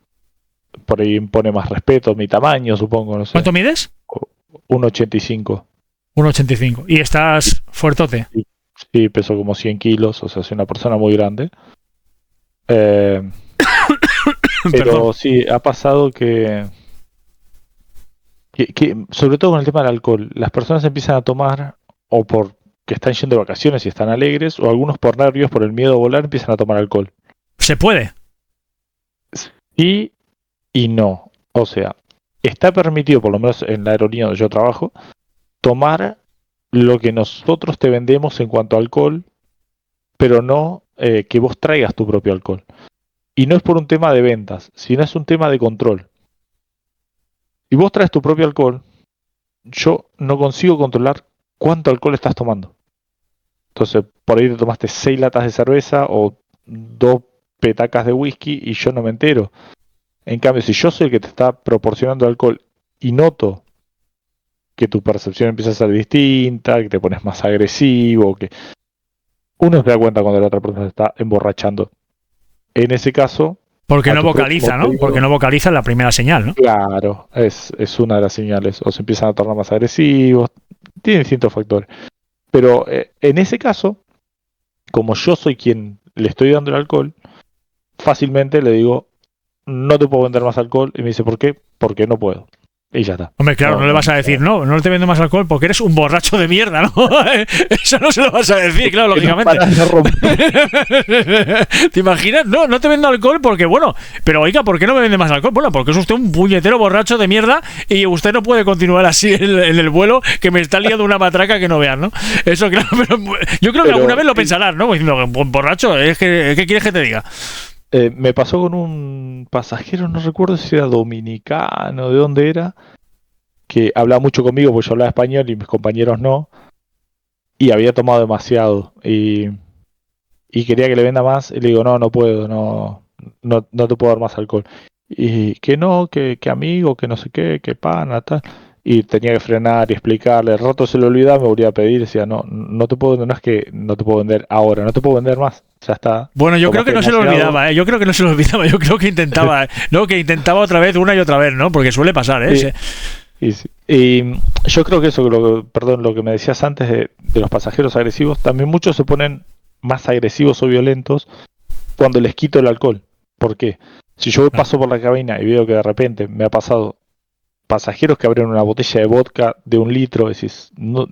por ahí impone más respeto, mi tamaño, supongo, no sé. ¿Cuánto mides? 1,85. 1,85. ¿Y estás fuertote? Sí, peso como 100 kilos, o sea, soy una persona muy grande. Pero Perdón. sí, ha pasado que, sobre todo con el tema del alcohol, las personas empiezan a tomar, o por que están yendo de vacaciones y están alegres, o algunos por nervios, por el miedo a volar, empiezan a tomar alcohol. ¿Se puede? Sí y no. O sea, está permitido, por lo menos en la aerolínea donde yo trabajo, tomar lo que nosotros te vendemos en cuanto a alcohol, pero no que vos traigas tu propio alcohol. Y no es por un tema de ventas, sino es un tema de control. Si vos traes tu propio alcohol, yo no consigo controlar cuánto alcohol estás tomando. Entonces, por ahí te tomaste 6 latas de cerveza o 2 petacas de whisky y yo no me entero. En cambio, si yo soy el que te está proporcionando alcohol y noto que tu percepción empieza a ser distinta, que te pones más agresivo, que uno se da cuenta cuando la otra persona se está emborrachando. En ese caso, Porque a no tu vocaliza, próximo ¿no? Porque pedido, no vocaliza la primera señal, ¿no? claro, es una de las señales. O se empiezan a tornar más agresivos, tiene distintos factores. Pero en ese caso, como yo soy quien le estoy dando el alcohol, fácilmente le digo, no te puedo vender más alcohol. Y me dice, ¿por qué? Porque no puedo. Y ya está. Hombre, claro, no le vas a decir, no te vendo más alcohol porque eres un borracho de mierda, ¿no? Eso no se lo vas a decir, claro, lógicamente. ¿Te imaginas? No te vendo alcohol porque, bueno, pero oiga, ¿por qué no me vende más alcohol? Bueno, porque es usted un puñetero borracho de mierda y usted no puede continuar así en el vuelo, que me está liando una matraca que no veas, ¿no? Eso, claro, pero yo creo que alguna vez lo pensarás, ¿no? Diciendo, borracho, ¿qué quieres que te diga? Me pasó con un pasajero, no recuerdo si era dominicano, de dónde era, que hablaba mucho conmigo porque yo hablaba español y mis compañeros no, y había tomado demasiado y quería que le venda más, y le digo, no puedo, no te puedo dar más alcohol. Y que no, que amigo, que no sé qué, que pana, tal. Y tenía que frenar y explicarle, el rato se le olvidaba, me volvía a pedir, decía, no te puedo vender, no es que no te puedo vender ahora, no te puedo vender más, ya está. Bueno, yo creo que no se lo olvidaba, ¿eh? Yo creo que no se lo olvidaba, yo creo que intentaba, ¿no? Que intentaba otra vez, una y otra vez, ¿no? Porque suele pasar, ¿eh? Sí. Y yo creo que eso, perdón, lo que me decías antes de los pasajeros agresivos, también muchos se ponen más agresivos o violentos cuando les quito el alcohol. ¿Por qué? Si yo paso por la cabina y veo que de repente me ha pasado pasajeros que abren una botella de vodka de 1 litro, decís, no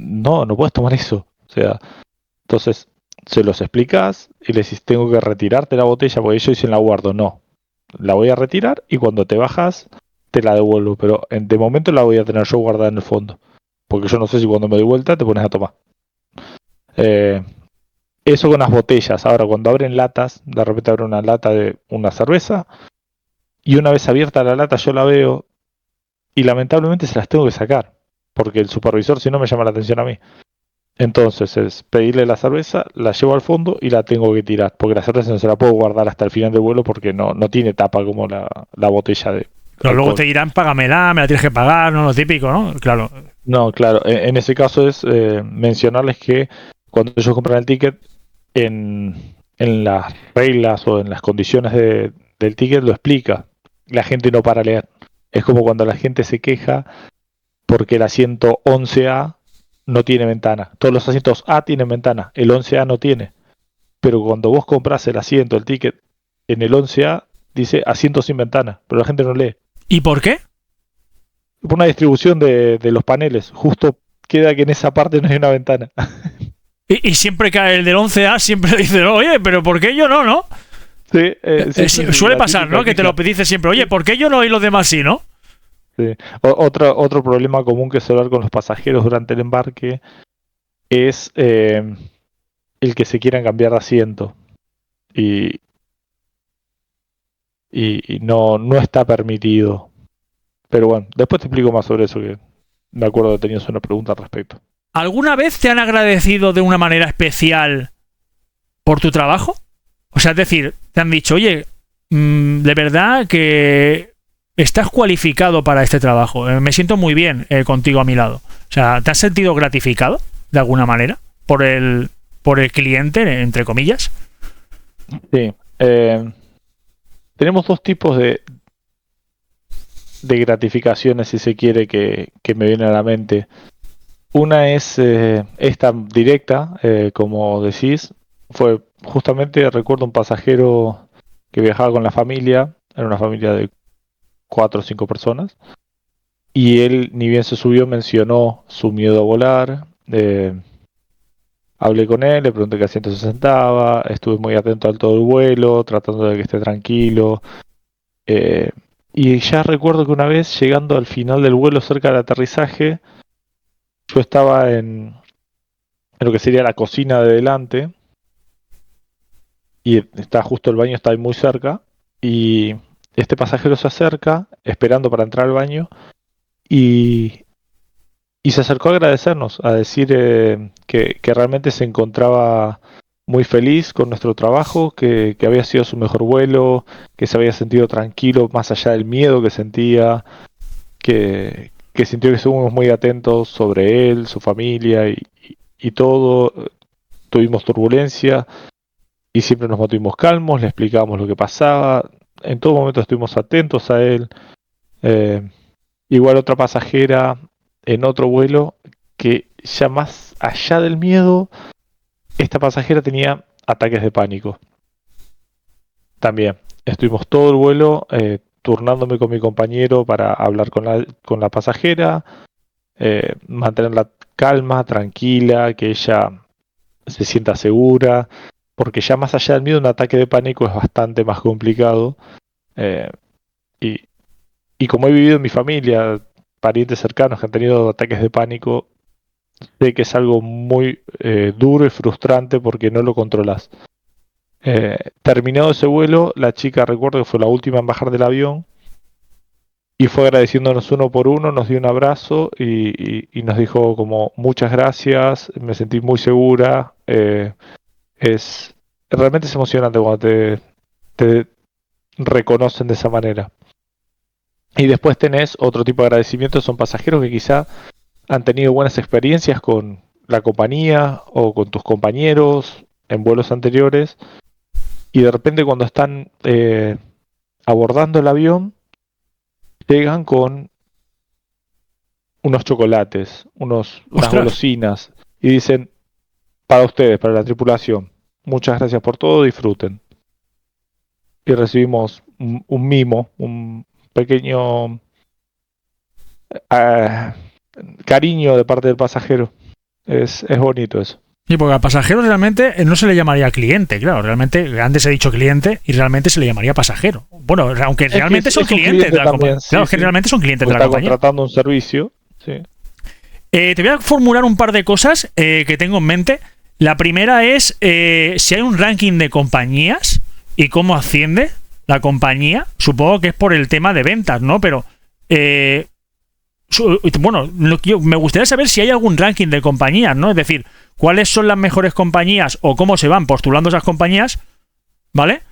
puedes tomar eso. O sea, entonces se los explicás y les decís, tengo que retirarte la botella porque ellos dicen la guardo. No, la voy a retirar y cuando te bajas te la devuelvo, pero de momento la voy a tener yo guardada en el fondo, porque yo no sé si cuando me doy vuelta te pones a tomar. Eso con las botellas. Ahora, cuando abren latas, de repente abren una lata de una cerveza y una vez abierta la lata yo la veo y lamentablemente se las tengo que sacar, porque el supervisor si no me llama la atención a mí. Entonces es pedirle la cerveza, la llevo al fondo y la tengo que tirar, porque la cerveza no se la puedo guardar hasta el final del vuelo porque no tiene tapa como la botella de... Pero luego te dirán, págamela, me la tienes que pagar, ¿no? Lo típico, ¿no? Claro. No, claro. En ese caso es mencionarles que cuando ellos compran el ticket, en las reglas o en las condiciones del ticket lo explica. La gente no para leer. Es como cuando la gente se queja porque el asiento 11A no tiene ventana. Todos los asientos A tienen ventana, el 11A no tiene. Pero cuando vos compras el asiento, el ticket, en el 11A dice asiento sin ventana, pero la gente no lee. ¿Y por qué? Por una distribución de los paneles. Justo queda que en esa parte no hay una ventana. Y siempre cae el del 11A, siempre dice, oye, pero ¿por qué yo no? Sí, suele pasar, ¿no? Que te lo dices siempre, oye, ¿por qué yo no y los demás sí, no? Sí. Otro problema común que suele haber con los pasajeros durante el embarque es el que se quieran cambiar de asiento. Y no está permitido. Pero bueno, después te explico más sobre eso, que me acuerdo que tenías una pregunta al respecto. ¿Alguna vez te han agradecido de una manera especial por tu trabajo? O sea, es decir, te han dicho, oye, de verdad que estás cualificado para este trabajo. Me siento muy bien contigo a mi lado. O sea, ¿te has sentido gratificado de alguna manera por el cliente, entre comillas? Sí. Tenemos dos tipos de gratificaciones, si se quiere, que me vienen a la mente. Una es esta directa, como decís. Fue justamente, recuerdo un pasajero que viajaba con la familia, era una familia de 4 o 5 personas, y él, ni bien se subió, mencionó su miedo a volar. Hablé con él, le pregunté qué asiento se sentaba, estuve muy atento al todo el vuelo, tratando de que esté tranquilo. Y ya recuerdo que una vez, llegando al final del vuelo, cerca del aterrizaje, yo estaba en lo que sería la cocina de delante, y está justo el baño, está ahí muy cerca, y este pasajero se acerca, esperando para entrar al baño, y se acercó a agradecernos, a decir que realmente se encontraba muy feliz con nuestro trabajo, que había sido su mejor vuelo, que se había sentido tranquilo más allá del miedo que sentía, que sintió que estuvimos muy atentos sobre él, su familia y todo. Tuvimos turbulencia y siempre nos mantuvimos calmos, le explicábamos lo que pasaba, en todo momento estuvimos atentos a él. Igual otra pasajera en otro vuelo, que ya más allá del miedo, esta pasajera tenía ataques de pánico. También estuvimos todo el vuelo turnándome con mi compañero para hablar con la pasajera, mantenerla calma, tranquila, que ella se sienta segura, porque ya más allá del miedo, un ataque de pánico es bastante más complicado. Y como he vivido en mi familia, parientes cercanos que han tenido ataques de pánico, sé que es algo muy duro y frustrante porque no lo controlas. Terminado ese vuelo, la chica, recuerdo que fue la última en bajar del avión, y fue agradeciéndonos uno por uno, nos dio un abrazo y nos dijo como muchas gracias, me sentí muy segura. Realmente es emocionante cuando te reconocen de esa manera. Y después tenés otro tipo de agradecimientos, son pasajeros que quizá han tenido buenas experiencias con la compañía o con tus compañeros en vuelos anteriores, y de repente cuando están abordando el avión, llegan con unos chocolates, unas golosinas, y dicen, para ustedes, para la tripulación, muchas gracias por todo, disfruten. Y recibimos un mimo, un pequeño cariño de parte del pasajero. Es bonito eso. Sí, porque al pasajero realmente no se le llamaría cliente, claro. Realmente, antes he dicho cliente y realmente se le llamaría pasajero. Bueno, aunque realmente son clientes de la compañía. Claro, es que realmente son clientes de la compañía. Está contratando un servicio, sí. Te voy a formular un par de cosas que tengo en mente. La primera es si hay un ranking de compañías y cómo asciende la compañía. Supongo que es por el tema de ventas, ¿no? Pero bueno, me gustaría saber si hay algún ranking de compañías, ¿no? Es decir, cuáles son las mejores compañías o cómo se van postulando esas compañías, ¿vale?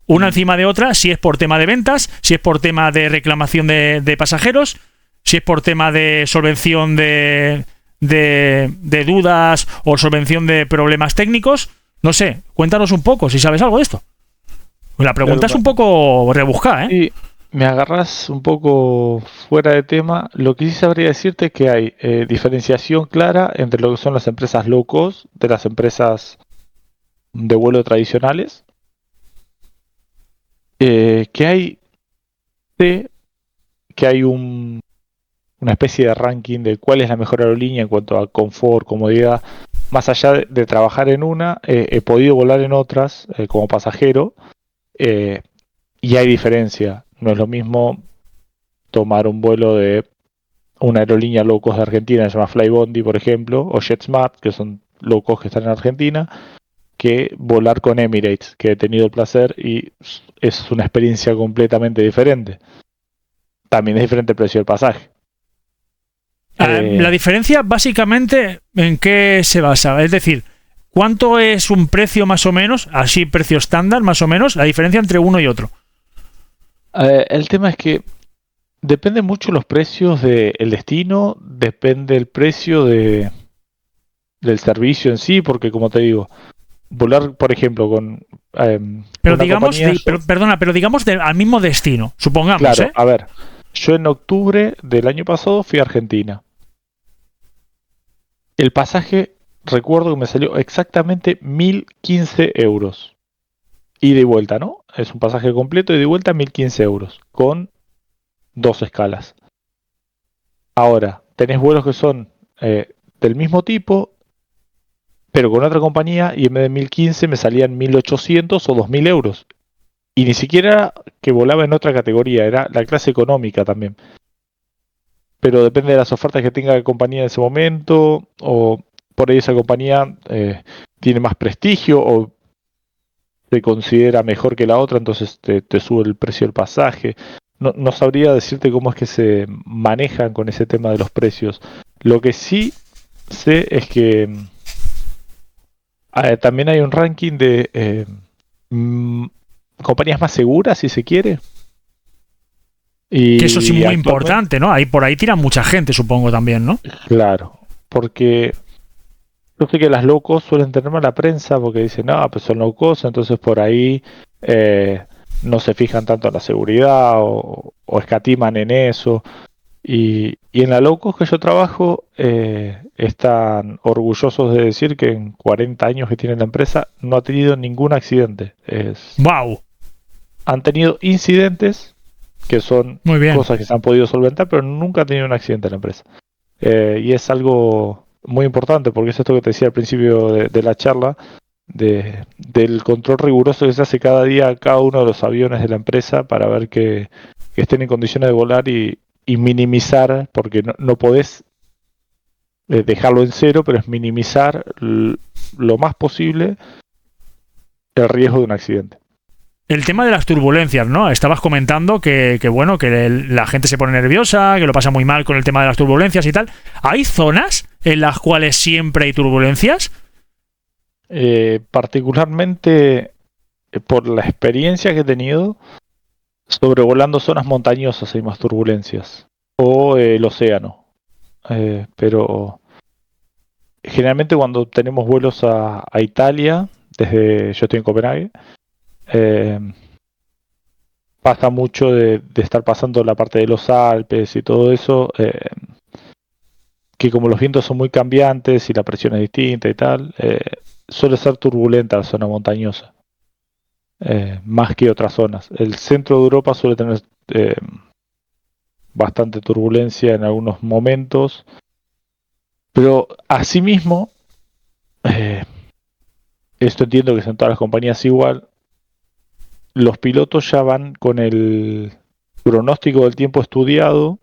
Una encima de otra, si es por tema de ventas, si es por tema de reclamación de pasajeros, si es por tema de solvención de dudas o solvención de problemas técnicos. No sé, cuéntanos un poco si sabes algo de esto. La pregunta es un poco rebuscada, ¿eh? Sí, me agarras un poco fuera de tema. Lo que sí sabría decirte es que hay diferenciación clara entre lo que son las empresas low cost de las empresas de vuelo tradicionales. Que hay una especie de ranking de cuál es la mejor aerolínea en cuanto a confort, comodidad. Más allá de trabajar en una, he podido volar en otras como pasajero, y hay diferencia. No es lo mismo tomar un vuelo de una aerolínea low cost de Argentina, se llama Flybondi, por ejemplo, o JetSmart, que son low cost que están en Argentina, que volar con Emirates, que he tenido el placer y es una experiencia completamente diferente. También es diferente el precio del pasaje. La diferencia básicamente ¿en qué se basa? Es decir, ¿cuánto es un precio más o menos, así precio estándar más o menos, la diferencia entre uno y otro? El tema es que depende mucho los precios del destino, depende el precio del servicio en sí, porque como te digo, volar, por ejemplo, con Pero una digamos, compañía... perdona, pero digamos al mismo destino, supongamos, Claro, ¿eh? a ver, yo en octubre del año pasado fui a Argentina. El pasaje, recuerdo que me salió exactamente 1.015 euros. Ida y vuelta, ¿no? Es un pasaje completo, ida y vuelta 1.015 euros, con 2 escalas. Ahora, tenés vuelos que son del mismo tipo, pero con otra compañía, y en vez de 1.015 me salían 1.800 o 2.000 euros. Y ni siquiera era que volaba en otra categoría, era la clase económica también. Pero depende de las ofertas que tenga la compañía en ese momento, o por ahí esa compañía tiene más prestigio o se considera mejor que la otra, entonces te sube el precio del pasaje. No sabría decirte cómo es que se manejan con ese tema de los precios. Lo que sí sé es que también hay un ranking de mm, compañías más seguras, si se quiere. Que eso sí Y muy actualmente, importante, ¿no? Ahí por ahí tira mucha gente, supongo también, ¿no? claro, porque yo sé que las low cost suelen tener mala prensa porque dicen, no, pues son low cost, entonces por ahí eh, no se fijan tanto en la seguridad o escatiman en eso. Y en la low cost que yo trabajo, están orgullosos de decir que en 40 años que tiene la empresa no ha tenido ningún accidente. ¡Wow! Han tenido incidentes que son Muy bien. cosas que se han podido solventar, pero nunca ha tenido un accidente en la empresa. Y es algo muy importante porque es esto que te decía al principio de la charla, del control riguroso que se hace cada día a cada uno de los aviones de la empresa para ver que estén en condiciones de volar y minimizar, porque no podés dejarlo en cero, pero es minimizar lo más posible el riesgo de un accidente. El tema de las turbulencias, ¿no? Estabas comentando que bueno, que la gente se pone nerviosa, que lo pasa muy mal con el tema de las turbulencias y tal. ¿Hay zonas en las cuales siempre hay turbulencias? Particularmente por la experiencia que he tenido, sobrevolando zonas montañosas hay más turbulencias. O el océano. Pero generalmente cuando tenemos vuelos a Italia, yo estoy en Copenhague, eh, pasa mucho de estar pasando la parte de los Alpes y todo eso, que como los vientos son muy cambiantes y la presión es distinta y tal, suele ser turbulenta la zona montañosa, más que otras zonas. El centro de Europa suele tener bastante turbulencia en algunos momentos, pero asimismo, eh, esto entiendo que es en todas las compañías igual, los pilotos ya van con el pronóstico del tiempo estudiado,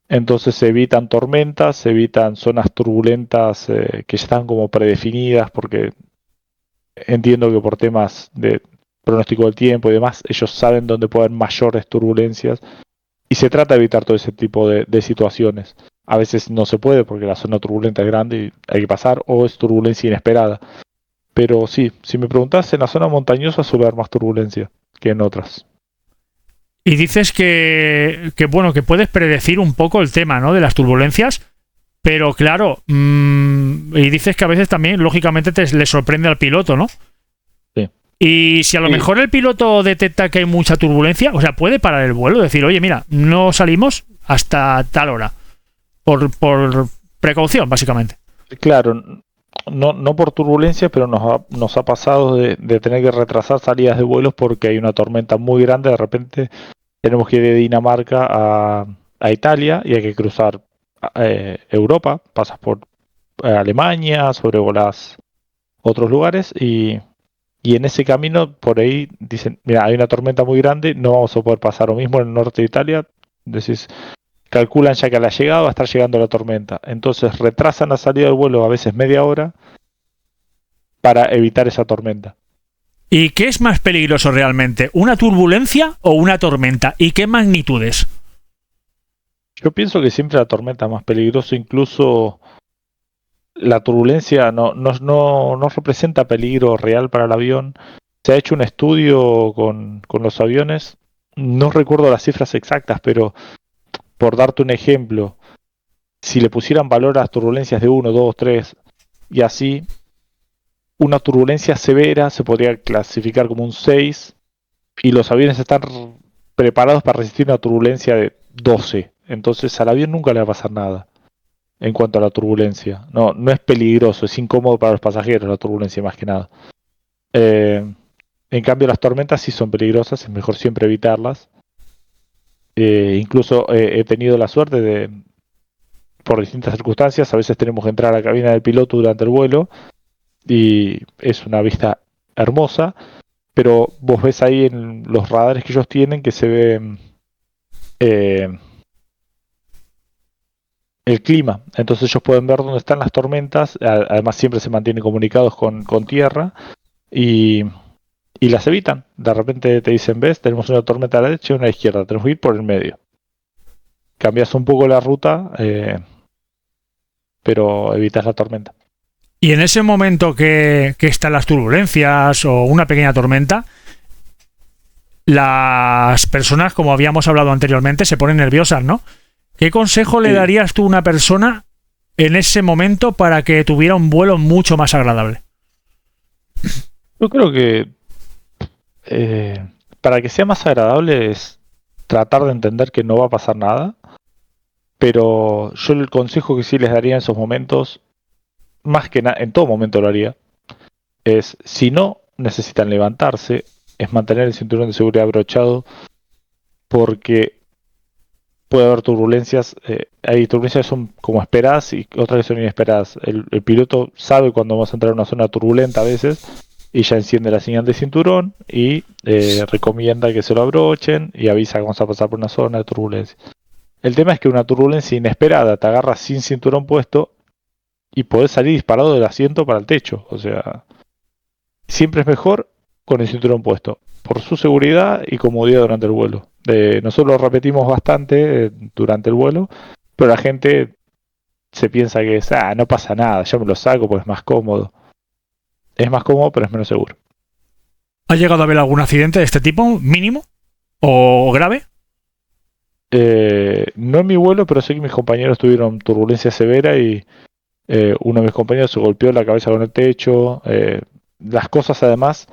entonces se evitan tormentas, se evitan zonas turbulentas que ya están como predefinidas, porque entiendo que por temas de pronóstico del tiempo y demás, ellos saben dónde pueden haber mayores turbulencias y se trata de evitar todo ese tipo de situaciones. A veces no se puede porque la zona turbulenta es grande y hay que pasar, o es turbulencia inesperada. Pero sí, si me preguntas, en la zona montañosa suele haber más turbulencia que en otras. Y dices que bueno, que puedes predecir un poco el tema, ¿no? De las turbulencias, pero claro, y dices que a veces también, lógicamente, le sorprende al piloto, ¿no? Sí. Y si a lo Sí. mejor el piloto detecta que hay mucha turbulencia, o sea, puede parar el vuelo, decir, oye, mira, no salimos hasta tal hora, por precaución, básicamente. Claro, no por turbulencia, pero nos ha pasado de tener que retrasar salidas de vuelos porque hay una tormenta muy grande. De repente tenemos que ir de Dinamarca a Italia y hay que cruzar Europa, pasas por Alemania, sobrevolás otros lugares y en ese camino por ahí dicen, mira, hay una tormenta muy grande, no vamos a poder pasar. Lo mismo en el norte de Italia, decís, calculan ya que a la llegada va a estar llegando la tormenta. Entonces retrasan la salida del vuelo a veces media hora para evitar esa tormenta. ¿Y qué es más peligroso realmente? ¿Una turbulencia o una tormenta? ¿Y qué magnitudes? Yo pienso que siempre la tormenta es más peligrosa, incluso la turbulencia no representa peligro real para el avión. Se ha hecho un estudio con los aviones no recuerdo las cifras exactas, pero por darte un ejemplo, si le pusieran valor a las turbulencias de 1, 2, 3 y así, una turbulencia severa se podría clasificar como un 6 y los aviones están preparados para resistir una turbulencia de 12. Entonces al avión nunca le va a pasar nada en cuanto a la turbulencia. No es peligroso, es incómodo para los pasajeros la turbulencia más que nada. En cambio las tormentas sí son peligrosas, es mejor siempre evitarlas. Incluso he tenido la suerte de, por distintas circunstancias, a veces tenemos que entrar a la cabina del piloto durante el vuelo y es una vista hermosa, pero vos ves ahí en los radares que ellos tienen que se ve el clima, entonces ellos pueden ver dónde están las tormentas, además siempre se mantienen comunicados con tierra y las evitan. De repente te dicen, ves, tenemos una tormenta a la derecha y una a la izquierda, tenemos que ir por el medio. Cambias un poco la ruta, pero evitas la tormenta. Y en ese momento que están las turbulencias o una pequeña tormenta, las personas, como habíamos hablado anteriormente, se ponen nerviosas, ¿no? ¿Qué consejo le darías tú a una persona en ese momento para que tuviera un vuelo mucho más agradable? Yo creo que para que sea más agradable es tratar de entender que no va a pasar nada, pero yo el consejo que sí les daría en esos momentos, más que nada, en todo momento lo haría, es si no necesitan levantarse, es mantener el cinturón de seguridad abrochado, porque puede haber turbulencias, hay turbulencias que son como esperadas y otras que son inesperadas. El piloto sabe cuando vamos a entrar en una zona turbulenta a veces y ya enciende la señal de cinturón y recomienda que se lo abrochen y avisa que vamos a pasar por una zona de turbulencia. El tema es que una turbulencia inesperada te agarra sin cinturón puesto y podés salir disparado del asiento para el techo. O sea, siempre es mejor con el cinturón puesto, por su seguridad y comodidad durante el vuelo. Nosotros lo repetimos bastante durante el vuelo, pero la gente se piensa que es, no pasa nada, yo me lo saco porque es más cómodo. Es más cómodo, pero es menos seguro. ¿Ha llegado a haber algún accidente de este tipo, mínimo o grave? No en mi vuelo, pero sé que mis compañeros tuvieron turbulencia severa y uno de mis compañeros se golpeó la cabeza con el techo. Las cosas, además,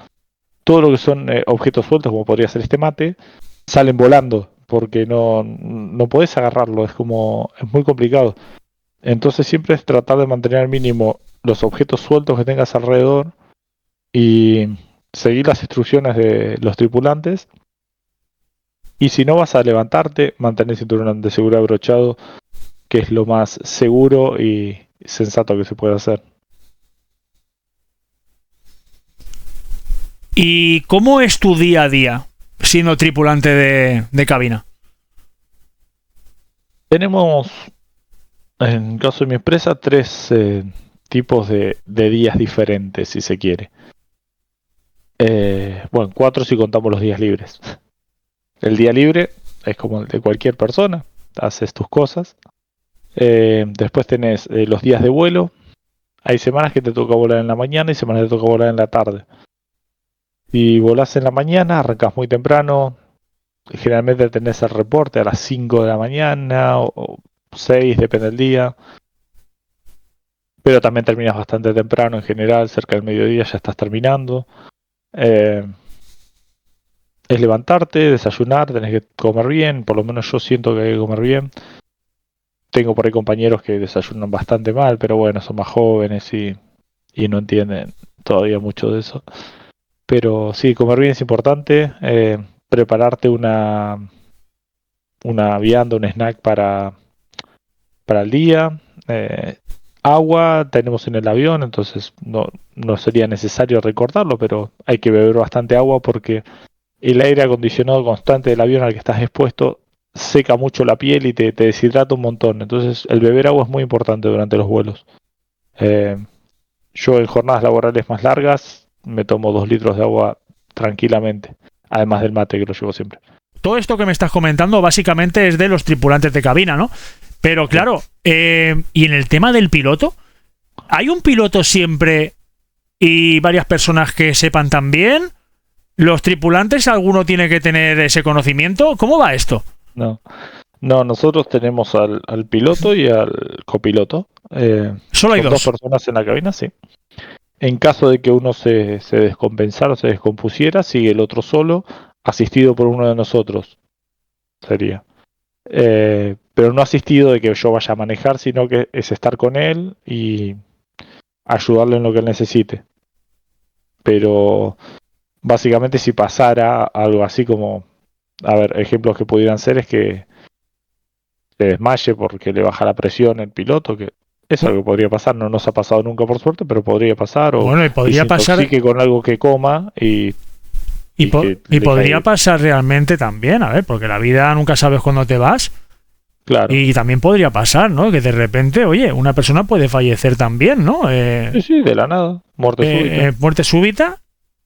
todo lo que son objetos sueltos, como podría ser este mate, salen volando porque no podés agarrarlo, es muy complicado. Entonces siempre es tratar de mantener al mínimo los objetos sueltos que tengas alrededor y seguir las instrucciones de los tripulantes. Y si no vas a levantarte, mantener el cinturón de seguridad abrochado, que es lo más seguro y sensato que se puede hacer. ¿Y cómo es tu día a día siendo tripulante de cabina? Tenemos, en el caso de mi empresa, 3 tipos de días diferentes, si se quiere. Bueno, 4 si contamos los días libres. El día libre es como el de cualquier persona, haces tus cosas. Después tenés los días de vuelo. Hay semanas que te toca volar en la mañana y semanas que te toca volar en la tarde. Si volás en la mañana, arrancás muy temprano. Generalmente tenés el reporte a las 5 de la mañana o 6, depende del día. Pero también terminas bastante temprano en general, cerca del mediodía ya estás terminando. Es levantarte, desayunar, tenés que comer bien, por lo menos yo siento que hay que comer bien. Tengo por ahí compañeros que desayunan bastante mal, pero bueno, son más jóvenes y no entienden todavía mucho de eso. Pero sí, comer bien es importante. Prepararte una vianda, un snack para el día. Agua tenemos en el avión, entonces no sería necesario recordarlo, pero hay que beber bastante agua porque el aire acondicionado constante del avión al que estás expuesto seca mucho la piel y te deshidrata un montón. Entonces el beber agua es muy importante durante los vuelos. Yo en jornadas laborales más largas me tomo 2 litros de agua tranquilamente, además del mate que lo llevo siempre. Todo esto que me estás comentando básicamente es de los tripulantes de cabina, ¿no? Pero claro, y en el tema del piloto, ¿hay un piloto siempre y varias personas que sepan también? ¿Los tripulantes, alguno tiene que tener ese conocimiento? ¿Cómo va esto? No, no, nosotros tenemos al piloto y al copiloto. Solo hay Son dos dos. personas en la cabina, sí. En caso de que uno se descompensara o se descompusiera, sigue el otro solo, asistido por uno de nosotros, sería. Pero no asistido de que yo vaya a manejar, sino que es estar con él y ayudarle en lo que él necesite. Pero básicamente si pasara algo así como, a ver, ejemplos que pudieran ser es que se desmaye porque le baja la presión el piloto, que es algo que podría pasar, no nos ha pasado nunca por suerte, pero podría pasar, o Bueno, y que podría se pasar. intoxique con algo que coma y que Y le podría caiga. pasar realmente también, a ver, porque la vida nunca sabes cuándo te vas. Claro. Y también podría pasar, ¿no? Que de repente, oye, una persona puede fallecer también, ¿no? Sí, sí, de la nada, muerte súbita. Muerte súbita.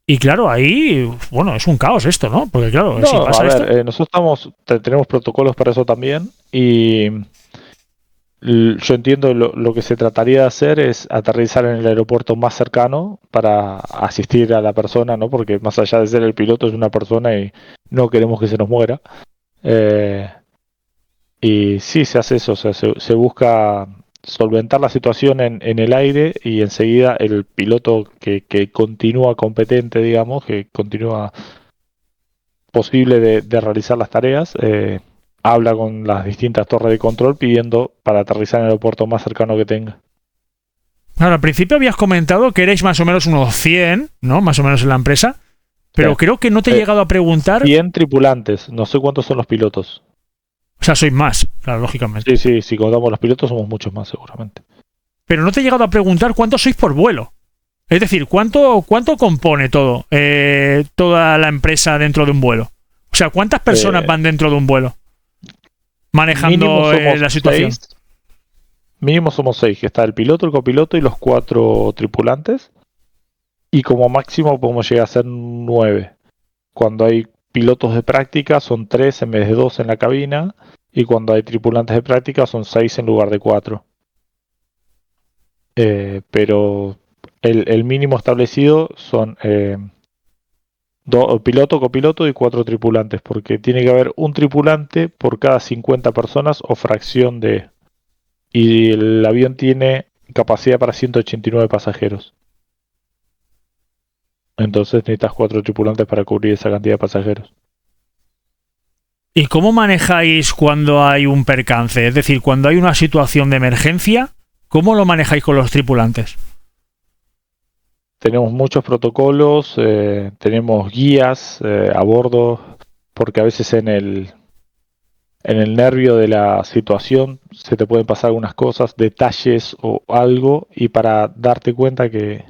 Y claro, ahí, bueno, es un caos esto, ¿no? Porque claro, si No, a pasa esto. ver, nosotros tenemos protocolos para eso también y yo entiendo lo que se trataría de hacer es aterrizar en el aeropuerto más cercano para asistir a la persona, ¿no? Porque más allá de ser el piloto es una persona y no queremos que se nos muera. Eh, y sí, se hace eso, o sea, se busca solventar la situación en el aire y enseguida el piloto que continúa competente, digamos, que continúa posible de realizar las tareas, habla con las distintas torres de control pidiendo para aterrizar en el aeropuerto más cercano que tenga. Claro, al principio habías comentado que erais más o menos unos 100, ¿no? Más o menos en la empresa. Pero Sí. creo que no te he llegado a preguntar. 100 tripulantes, no sé cuántos son los pilotos. O sea, sois más, claro, lógicamente. Sí, sí, si contamos los pilotos somos muchos más seguramente. Pero no te he llegado a preguntar cuántos sois por vuelo. Es decir, ¿cuánto compone todo? Toda la empresa dentro de un vuelo. O sea, ¿cuántas personas van dentro de un vuelo? Manejando la situación. Mínimo somos 6, que está el piloto, el copiloto y los 4 tripulantes. Y como máximo podemos llegar a ser 9. Cuando hay pilotos de práctica son 3 en vez de 2 en la cabina. Y cuando hay tripulantes de práctica son 6 en lugar de 4. Pero el mínimo establecido son piloto, copiloto y 4 tripulantes, porque tiene que haber un tripulante por cada 50 personas o fracción de. Y el avión tiene capacidad para 189 pasajeros. Entonces necesitas 4 tripulantes para cubrir esa cantidad de pasajeros. ¿Y cómo manejáis cuando hay un percance? Es decir, cuando hay una situación de emergencia, ¿cómo lo manejáis con los tripulantes? Tenemos muchos protocolos, tenemos guías a bordo, porque a veces en el nervio de la situación se te pueden pasar algunas cosas, detalles o algo, y para darte cuenta que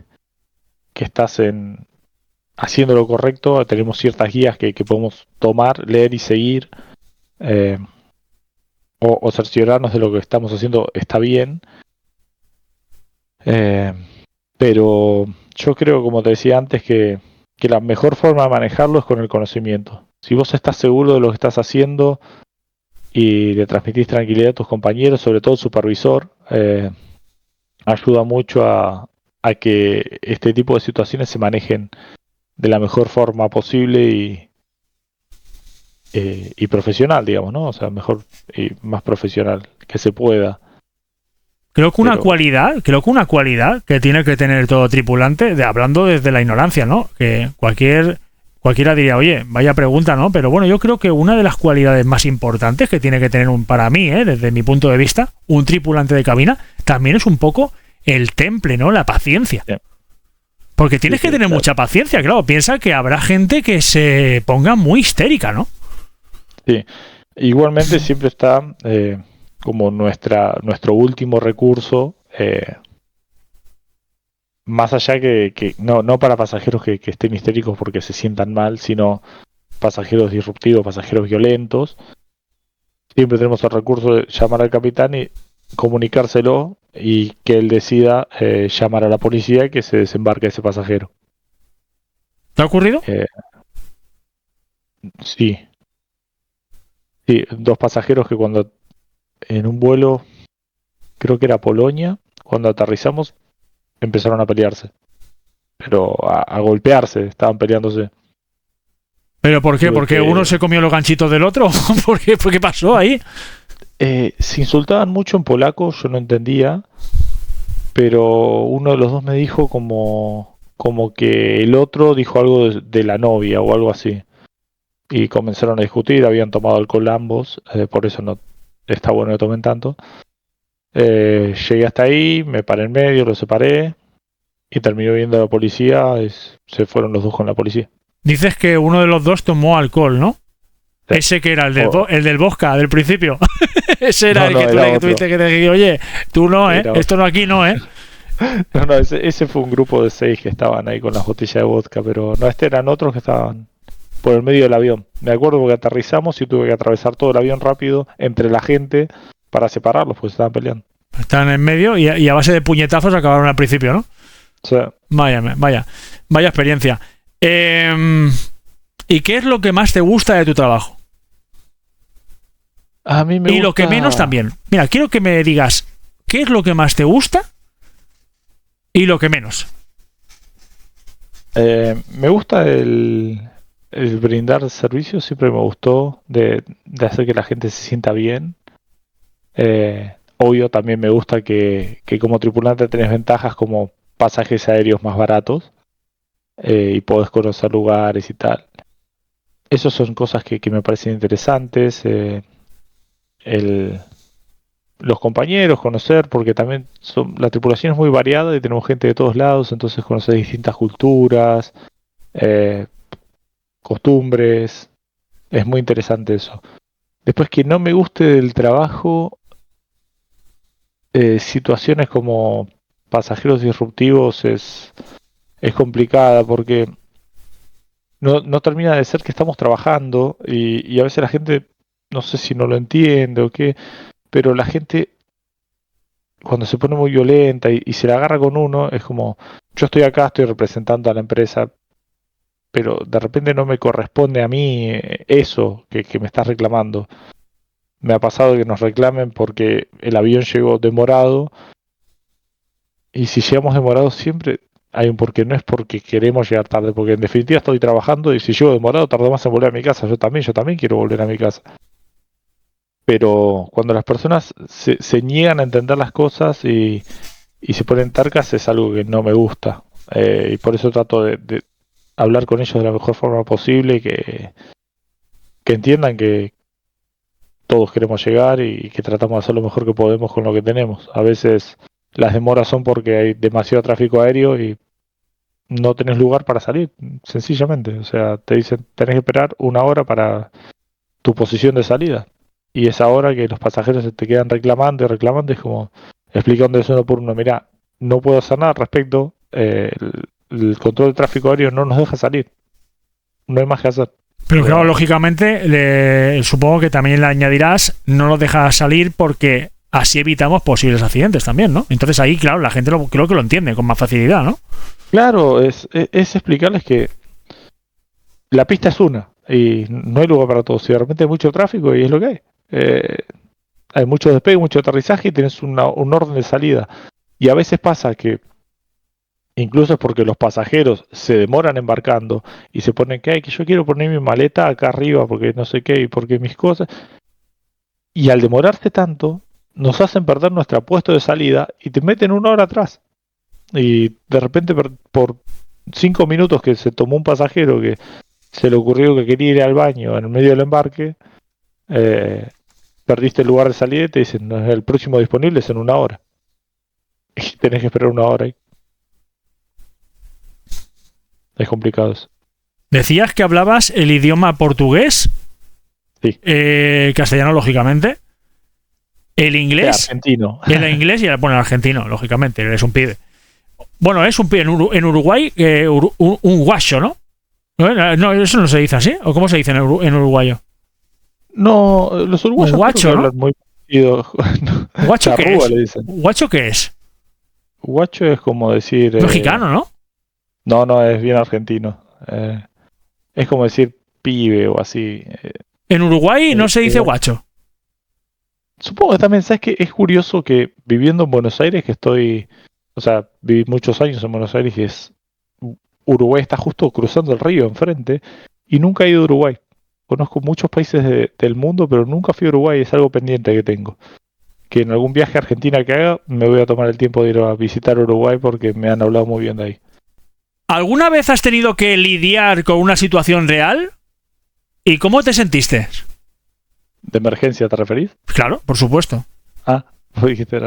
estás haciendo lo correcto, tenemos ciertas guías que podemos tomar, leer y seguir, o cerciorarnos de lo que estamos haciendo está bien. Pero yo creo, como te decía antes, que la mejor forma de manejarlo es con el conocimiento. Si vos estás seguro de lo que estás haciendo y le transmitís tranquilidad a tus compañeros, sobre todo el supervisor, ayuda mucho a que este tipo de situaciones se manejen de la mejor forma posible y profesional, digamos, ¿no? O sea, mejor y más profesional que se pueda. Creo que una cualidad que tiene que tener todo tripulante, hablando desde la ignorancia, ¿no? Que cualquiera diría, oye, vaya pregunta, ¿no? Pero bueno, yo creo que una de las cualidades más importantes que tiene que tener para mí, desde mi punto de vista, un tripulante de cabina, también es un poco el temple, ¿no? La paciencia. Sí. Porque tienes que tener mucha paciencia, claro. Piensa que habrá gente que se ponga muy histérica, ¿no? Sí. Igualmente siempre está como nuestro último recurso, más allá que no para pasajeros que estén histéricos porque se sientan mal, sino pasajeros disruptivos, pasajeros violentos. Siempre tenemos el recurso de llamar al capitán y comunicárselo y que él decida llamar a la policía y que se desembarque ese pasajero. ¿Te ha ocurrido? Sí. Sí, 2 pasajeros que cuando en un vuelo, creo que era Polonia, cuando aterrizamos empezaron a pelearse. Pero a golpearse, estaban peleándose. ¿Pero por qué? Tuve ¿Porque que- uno se comió los ganchitos del otro? ¿Por qué pasó ahí? Se insultaban mucho en polaco, yo no entendía, pero uno de los dos me dijo como que el otro dijo algo de la novia o algo así. Y comenzaron a discutir, habían tomado alcohol ambos, por eso no está bueno que tomen tanto. Llegué hasta ahí, me paré en medio, lo separé y terminó viendo a la policía, se fueron los dos con la policía. Dices que uno de los dos tomó alcohol, ¿no? Sí. Ese que era Oh. el del vodka, del principio. Ese era No, el no, que tú era le otro. tuviste que decir, oye, tú no, ¿eh? Era otro. Esto no aquí no, ¿eh? No, ese fue un grupo de 6 que estaban ahí con las botellas de vodka, pero no, eran otros que estaban por el medio del avión. Me acuerdo porque aterrizamos y tuve que atravesar todo el avión rápido entre la gente para separarlos, pues estaban peleando. Están en medio y a base de puñetazos acabaron al principio, ¿no? O sea, Vaya experiencia. ¿Y qué es lo que más te gusta de tu trabajo? a mí me Y lo que gusta- menos también. Mira, quiero que me digas qué es lo que más te gusta y lo que menos. Me gusta el brindar servicios, siempre me gustó de hacer que la gente se sienta bien. Obvio, también me gusta que como tripulante tenés ventajas como pasajes aéreos más baratos y podés conocer lugares y tal. Esas son cosas que me parecen interesantes. El, los compañeros, conocer, porque también la tripulación es muy variada y tenemos gente de todos lados, entonces conocer distintas culturas, eh, costumbres. Es muy interesante eso. Después que no me guste del trabajo, situaciones como pasajeros disruptivos es complicada porque no termina de ser que estamos trabajando y a veces la gente, no sé si no lo entiende o qué, pero la gente cuando se pone muy violenta y se la agarra con uno, es como, yo estoy acá, estoy representando a la empresa, pero de repente no me corresponde a mí eso que me estás reclamando. Me ha pasado que nos reclamen porque el avión llegó demorado y si llegamos demorados siempre hay un porqué, no es porque queremos llegar tarde, porque en definitiva estoy trabajando y si llego demorado tardo más en volver a mi casa, yo también quiero volver a mi casa. Pero cuando las personas se niegan a entender las cosas y se ponen tercas es algo que no me gusta. Y por eso trato de hablar con ellos de la mejor forma posible, que entiendan que todos queremos llegar y que tratamos de hacer lo mejor que podemos con lo que tenemos. A veces las demoras son porque hay demasiado tráfico aéreo y no tenés lugar para salir, sencillamente. O sea, te dicen, tenés que esperar 1 hora para tu posición de salida. Y esa hora que los pasajeros se te quedan reclamando y reclamando, es como explicándoles uno por uno, mira, no puedo hacer nada al respecto, el control de tráfico aéreo no nos deja salir, no hay más que hacer. Pero claro, lógicamente, supongo que también le añadirás, no nos dejas salir porque así evitamos posibles accidentes también, ¿no? Entonces ahí, claro, la gente creo que lo entiende con más facilidad, ¿no? Claro, es explicarles que la pista es una y no hay lugar para todos. Si de repente hay mucho tráfico y es lo que hay. Hay mucho despegue, mucho aterrizaje y tienes un orden de salida. Y a veces pasa que incluso es porque los pasajeros se demoran embarcando y se ponen que yo quiero poner mi maleta acá arriba porque no sé qué y porque mis cosas. Y al demorarse tanto, nos hacen perder nuestro puesto de salida y te meten 1 hora atrás. Y de repente por 5 minutos que se tomó un pasajero que se le ocurrió que quería ir al baño en el medio del embarque, perdiste el lugar de salida y te dicen, no, el próximo disponible es en 1 hora. Y tenés que esperar 1 hora ahí. Es complicado eso. Decías que hablabas el idioma portugués, Sí. Castellano, lógicamente, el inglés, Argentino. el inglés y el argentino, lógicamente, eres un pibe. Bueno, es un pibe en Uruguay, un guacho, ¿no? No, eso no se dice así, ¿o cómo se dice en uruguayo? No, los uruguayos Un guacho, creo que ¿no? hablan muy parecido. ¿Guacho qué Charrúa es? le dicen. ¿Guacho qué es? Guacho es como decir... Mexicano, ¿no? No, es bien argentino. Es como decir pibe o así. En Uruguay no se dice igual. guacho. Supongo que también, ¿sabes qué? Es curioso que viviendo en Buenos Aires, o sea, viví muchos años en Buenos Aires y Uruguay está justo cruzando el río enfrente, y nunca he ido a Uruguay. Conozco muchos países del mundo, pero nunca fui a Uruguay, es algo pendiente que tengo. Que en algún viaje a Argentina que haga, me voy a tomar el tiempo de ir a visitar Uruguay porque me han hablado muy bien de ahí. ¿Alguna vez has tenido que lidiar con una situación real? ¿Y cómo te sentiste? ¿De emergencia te referís? Claro, por supuesto. Dijiste,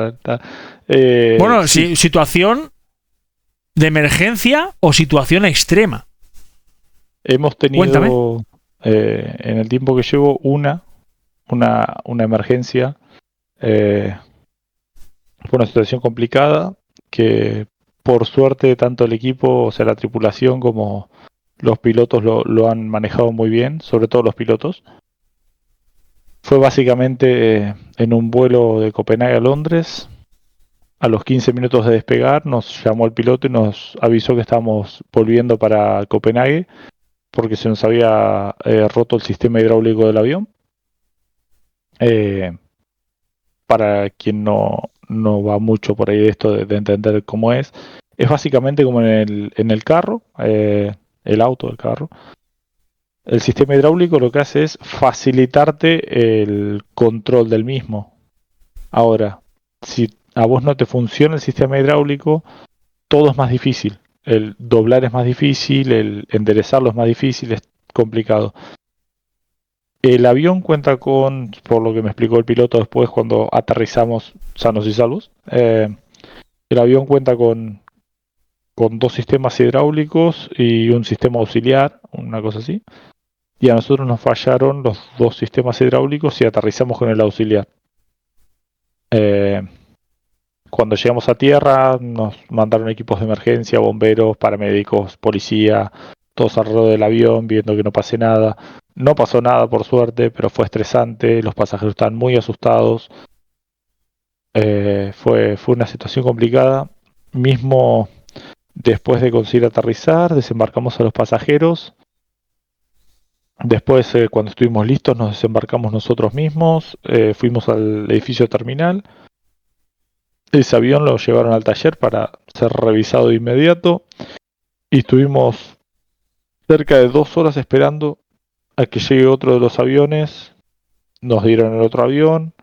Bueno, sí. situación de emergencia o situación extrema. Hemos tenido, Cuéntame. En el tiempo que llevo, una emergencia. Fue una situación complicada que, por suerte, tanto el equipo, o sea, la tripulación, como los pilotos lo han manejado muy bien, sobre todo los pilotos. Fue básicamente en un vuelo de Copenhague a Londres. A los 15 minutos de despegar nos llamó el piloto y nos avisó que estábamos volviendo para Copenhague porque se nos había roto el sistema hidráulico del avión. Para quien no va mucho por ahí de esto de entender cómo es básicamente como en el carro, el auto, el carro. El sistema hidráulico lo que hace es facilitarte el control del mismo. Ahora, si a vos no te funciona el sistema hidráulico, todo es más difícil. El doblar es más difícil, el enderezarlo es más difícil, es complicado. El avión cuenta con, por lo que me explicó el piloto después cuando aterrizamos sanos y salvos, el avión cuenta con 2 sistemas hidráulicos y un sistema auxiliar, una cosa así. Y a nosotros nos fallaron los 2 sistemas hidráulicos y aterrizamos con el auxiliar. Cuando llegamos a tierra nos mandaron equipos de emergencia, bomberos, paramédicos, policía, todos alrededor del avión viendo que no pase nada. No pasó nada por suerte, pero fue estresante, los pasajeros estaban muy asustados. Fue una situación complicada. Mismo después de conseguir aterrizar, desembarcamos a los pasajeros. Después, cuando estuvimos listos, nos desembarcamos nosotros mismos, fuimos al edificio terminal. Ese avión lo llevaron al taller para ser revisado de inmediato y estuvimos cerca de 2 horas esperando a que llegue otro de los aviones. Nos dieron el otro avión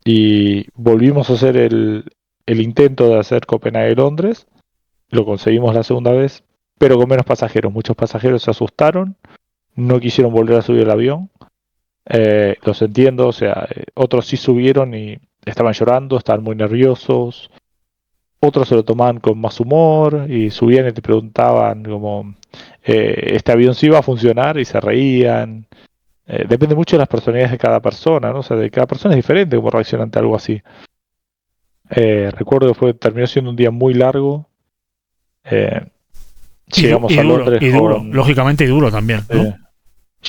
y volvimos a hacer el intento de hacer Copenhague-Londres. Lo conseguimos la segunda vez, pero con menos pasajeros. Muchos pasajeros se asustaron, no quisieron volver a subir el avión. Los entiendo, o sea, otros sí subieron y estaban llorando, estaban muy nerviosos. Otros se lo tomaban con más humor y subían y te preguntaban como, ¿este avión sí va a funcionar? Y se reían. Depende mucho de las personalidades de cada persona, ¿no? O sea, de cada persona es diferente cómo reacciona ante algo así. Recuerdo que terminó siendo un día muy largo. Llegamos a Londres duro, lógicamente duro también, ¿no?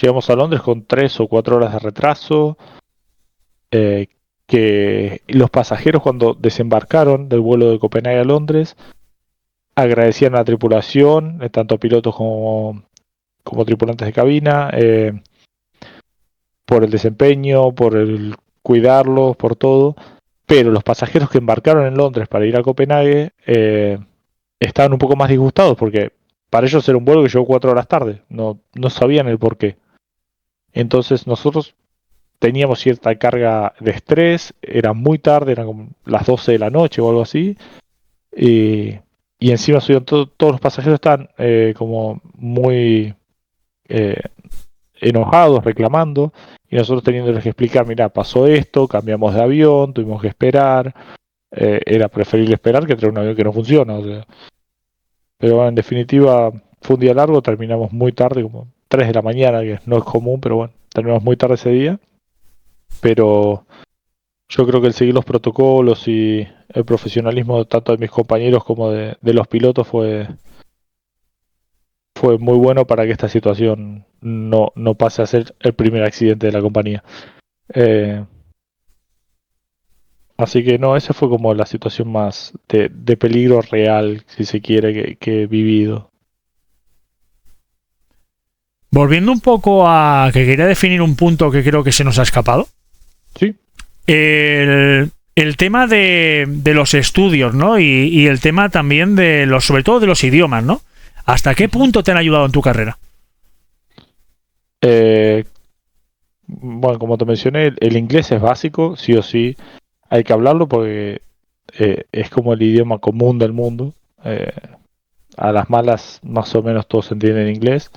Llegamos a Londres con 3 o 4 horas de retraso. Que los pasajeros, cuando desembarcaron del vuelo de Copenhague a Londres, agradecían a la tripulación, tanto pilotos como tripulantes de cabina, por el desempeño, por el cuidarlos, por todo. Pero los pasajeros que embarcaron en Londres para ir a Copenhague estaban un poco más disgustados porque para ellos era un vuelo que llegó 4 horas tarde, no sabían el porqué. Entonces nosotros teníamos cierta carga de estrés, era muy tarde, eran como las 12 de la noche o algo así, y encima todos los pasajeros estaban como muy enojados, reclamando, y nosotros teniéndoles que explicar, mira, pasó esto, cambiamos de avión, tuvimos que esperar, era preferible esperar que traer un avión que no funciona, o sea. Pero bueno, en definitiva fue un día largo, terminamos muy tarde, como 3 de la mañana, que no es común, pero bueno, terminamos muy tarde ese día. Pero yo creo que el seguir los protocolos y el profesionalismo tanto de mis compañeros como de los pilotos fue muy bueno para que esta situación no pase a ser el primer accidente de la compañía. Así que no, esa fue como la situación más de peligro real, si se quiere, que he vivido. Volviendo un poco a que quería definir un punto que creo que se nos ha escapado. Sí. El tema de los estudios, ¿no? Y el tema también sobre todo de los idiomas, ¿no? ¿Hasta qué punto te han ayudado en tu carrera? Eh, bueno, como te mencioné, el inglés es básico, sí o sí. Hay que hablarlo porque es como el idioma común del mundo. Eh, a las malas, más o menos todos entienden inglés.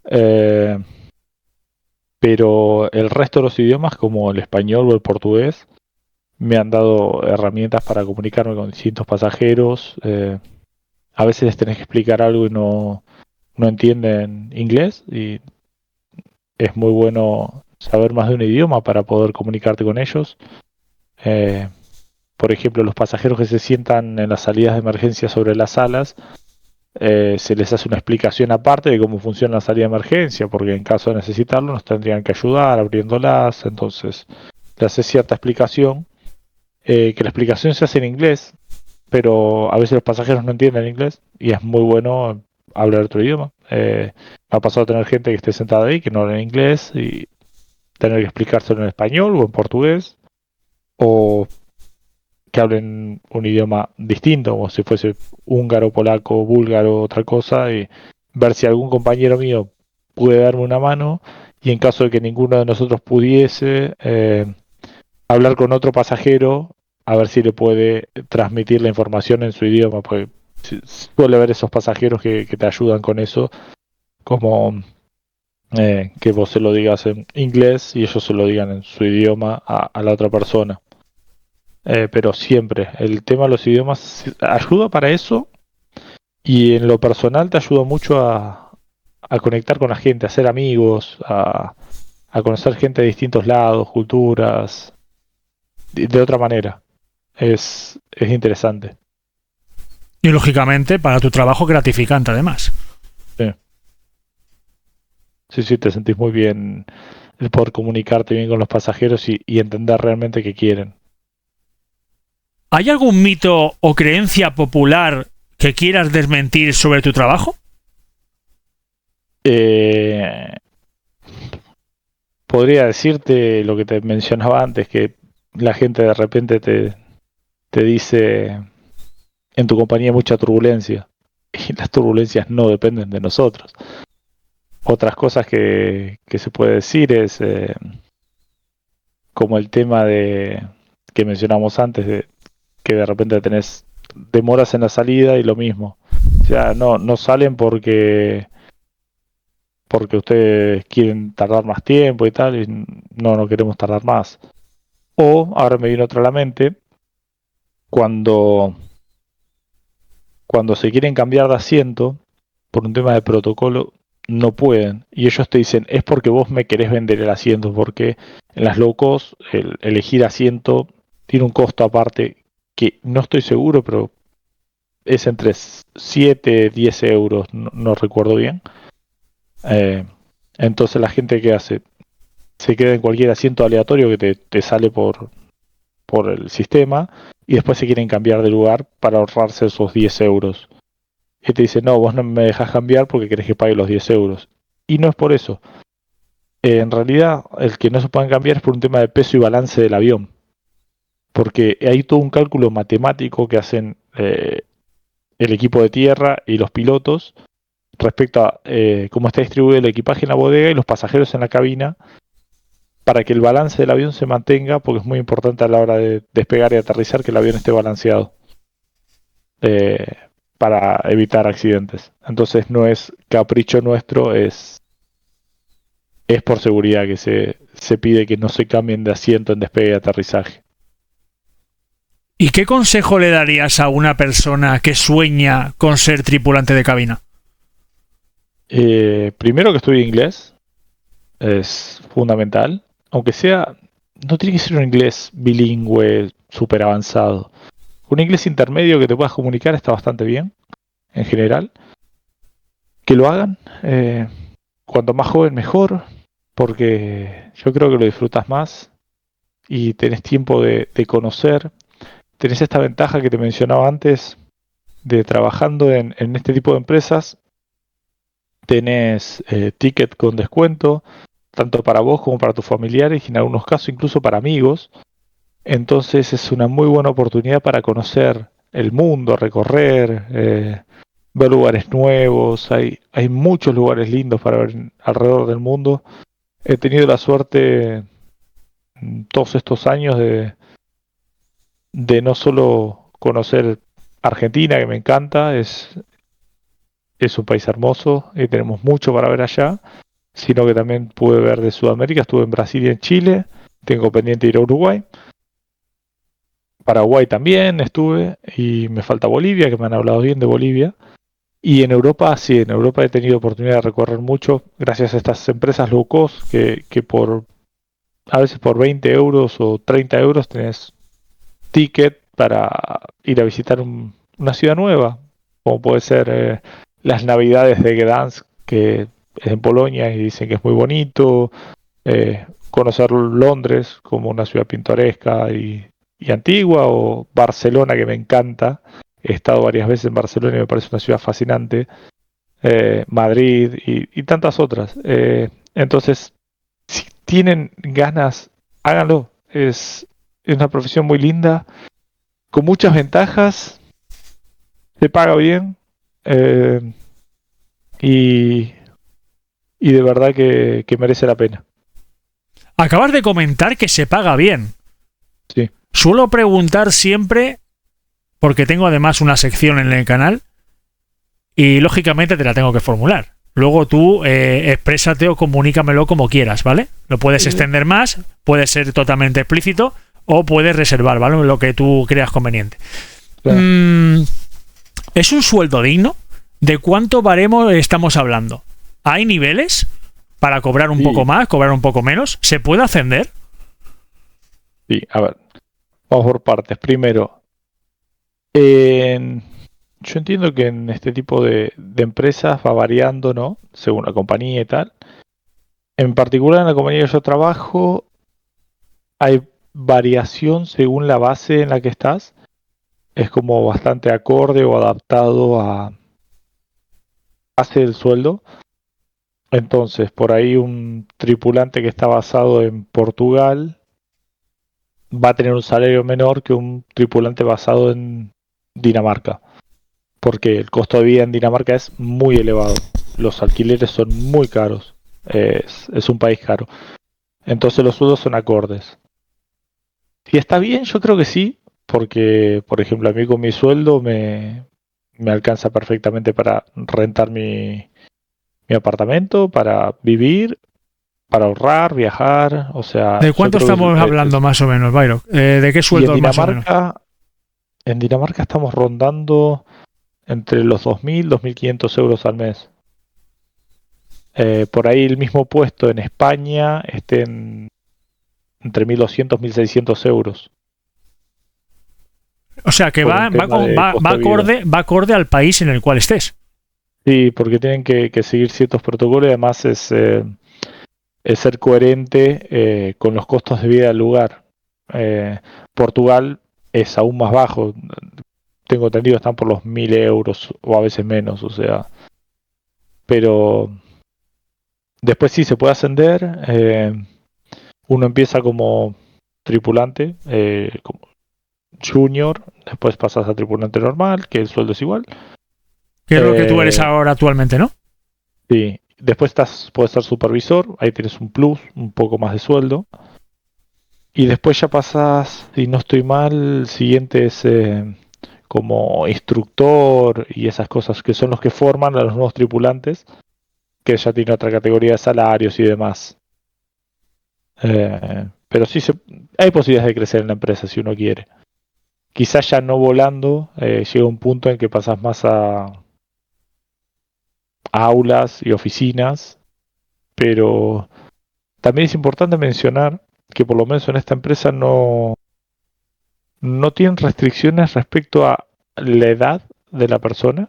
Eh, pero el resto de los idiomas, como el español o el portugués, me han dado herramientas para comunicarme con distintos pasajeros. A veces les tenés que explicar algo y no entienden inglés y es muy bueno saber más de un idioma para poder comunicarte con ellos. Eh, por ejemplo, los pasajeros que se sientan en las salidas de emergencia sobre las alas, se les hace una explicación aparte de cómo funciona la salida de emergencia, porque en caso de necesitarlo nos tendrían que ayudar abriéndolas, entonces le hace cierta explicación, que la explicación se hace en inglés, pero a veces los pasajeros no entienden inglés y es muy bueno hablar otro idioma. Me ha pasado a tener gente que esté sentada ahí que no habla inglés y tener que explicárselo en español o en portugués, o que hablen un idioma distinto, como si fuese húngaro, polaco, búlgaro, otra cosa, y ver si algún compañero mío puede darme una mano, y en caso de que ninguno de nosotros pudiese, hablar con otro pasajero, a ver si le puede transmitir la información en su idioma, porque suele haber esos pasajeros que te ayudan con eso, como que vos se lo digas en inglés y ellos se lo digan en su idioma a la otra persona. Pero siempre, el tema de los idiomas ayuda para eso y en lo personal te ayuda mucho a conectar con la gente, a hacer amigos, a conocer gente de distintos lados, culturas, de otra manera. Es interesante. Y lógicamente, para tu trabajo gratificante además. Sí, sí, sí, te sentís muy bien el poder comunicarte bien con los pasajeros y entender realmente qué quieren. ¿Hay algún mito o creencia popular que quieras desmentir sobre tu trabajo? Eh, Podría decirte lo que te mencionaba antes, que la gente de repente te dice en tu compañía hay mucha turbulencia y las turbulencias no dependen de nosotros. Otras cosas que se puede decir es como el tema de que mencionamos antes, de que de repente tenés demoras en la salida y lo mismo. O sea, no salen porque ustedes quieren tardar más tiempo y tal, y no queremos tardar más. O, ahora me viene otra a la mente, cuando, cuando se quieren cambiar de asiento, por un tema de protocolo, no pueden. Y ellos te dicen, es porque vos me querés vender el asiento, porque en las low cost el elegir asiento tiene un costo aparte que no estoy seguro, pero es entre 7 10 euros, no recuerdo bien. Eh, entonces la gente que hace se queda en cualquier asiento aleatorio que te sale por el sistema y después se quieren cambiar de lugar para ahorrarse esos 10 euros. Y te dice, no, vos no me dejas cambiar porque querés que pague los 10 euros. Y no es por eso. En realidad, el que no se puedan cambiar es por un tema de peso y balance del avión. Porque hay todo un cálculo matemático que hacen el equipo de tierra y los pilotos respecto a cómo está distribuido el equipaje en la bodega y los pasajeros en la cabina para que el balance del avión se mantenga, porque es muy importante a la hora de despegar y aterrizar que el avión esté balanceado. Eh, para evitar accidentes. Entonces no es capricho nuestro, es por seguridad que se pide que no se cambien de asiento en despegue y aterrizaje. ¿Y qué consejo le darías a una persona que sueña con ser tripulante de cabina? Primero que estudie inglés, es fundamental. Aunque sea, no tiene que ser un inglés bilingüe súper avanzado. Un inglés intermedio que te puedas comunicar está bastante bien, en general. Que lo hagan. Cuanto más joven, mejor. Porque yo creo que lo disfrutas más y tenés tiempo de conocer. Tenés esta ventaja que te mencionaba antes de trabajando en este tipo de empresas. Tenés ticket con descuento, tanto para vos como para tus familiares y en algunos casos incluso para amigos. Entonces es una muy buena oportunidad para conocer el mundo, recorrer, ver lugares nuevos, hay muchos lugares lindos para ver alrededor del mundo. He tenido la suerte todos estos años de no solo conocer Argentina, que me encanta, es un país hermoso y tenemos mucho para ver allá, sino que también pude ver de Sudamérica, estuve en Brasil y en Chile, tengo pendiente ir a Uruguay, Paraguay también estuve, y me falta Bolivia, que me han hablado bien de Bolivia. Y en Europa, sí, en Europa he tenido oportunidad de recorrer mucho, gracias a estas empresas low cost, que a veces por 20 euros o 30 euros tenés ticket para ir a visitar una ciudad nueva, como puede ser las Navidades de Gdansk, que es en Polonia y dicen que es muy bonito, conocer Londres como una ciudad pintoresca y antigua, o Barcelona, que me encanta. He estado varias veces en Barcelona y me parece una ciudad fascinante. Madrid y tantas otras. Entonces, si tienen ganas, háganlo. Es una profesión muy linda, con muchas ventajas, se paga bien eh, y, y de verdad que merece la pena. Acabas de comentar que se paga bien. Sí. Suelo preguntar siempre, porque tengo además una sección en el canal, y lógicamente te la tengo que formular. Luego tú exprésate o comunícamelo como quieras, ¿vale? Lo puedes extender más, puede ser totalmente explícito o puedes reservar, ¿vale? Lo que tú creas conveniente. Claro. ¿Es un sueldo digno? ¿De cuánto baremo estamos hablando? ¿Hay niveles para cobrar un poco más, cobrar un poco menos? ¿Se puede ascender? Sí, a ver, vamos por partes. Primero, yo entiendo que en este tipo de empresas va variando, ¿no? Según la compañía y tal. En particular en la compañía que yo trabajo, hay variación según la base en la que estás. Es como bastante acorde o adaptado a base del sueldo. Entonces, por ahí un tripulante que está basado en Portugal va a tener un salario menor que un tripulante basado en Dinamarca, porque el costo de vida en Dinamarca es muy elevado. Los alquileres son muy caros. Es un país caro. Entonces los sueldos son acordes. Y está bien, yo creo que sí, porque, por ejemplo, a mí con mi sueldo me alcanza perfectamente para rentar mi apartamento, para vivir, para ahorrar, viajar, o sea, ¿De yo cuánto creo que estamos hablando más o menos, Byron? ¿De qué y sueldos más o menos? En Dinamarca estamos rondando entre los 2.000 2.500 euros al mes. Por ahí el mismo puesto en España entre 1.200 1.600 euros. O sea, que Por un tema de costo de vida. va acorde al país en el cual estés. Sí, porque tienen que seguir ciertos protocolos y además es ser coherente con los costos de vida del lugar. Portugal es aún más bajo. Tengo entendido están por los 1.000 euros o a veces menos, o sea. Pero después sí se puede ascender. Uno empieza como tripulante, como junior, después pasas a tripulante normal, que el sueldo es igual. Que es lo que tú eres ahora actualmente, ¿no? Sí. Después puedes ser supervisor, ahí tienes un plus, un poco más de sueldo. Y después ya pasas, si no estoy mal, el siguiente es como instructor y esas cosas que son los que forman a los nuevos tripulantes, que ya tiene otra categoría de salarios y demás. Pero sí hay posibilidades de crecer en la empresa si uno quiere. Quizás ya no volando, llega un punto en que pasas más a aulas y oficinas, pero también es importante mencionar que por lo menos en esta empresa no tienen restricciones respecto a la edad de la persona.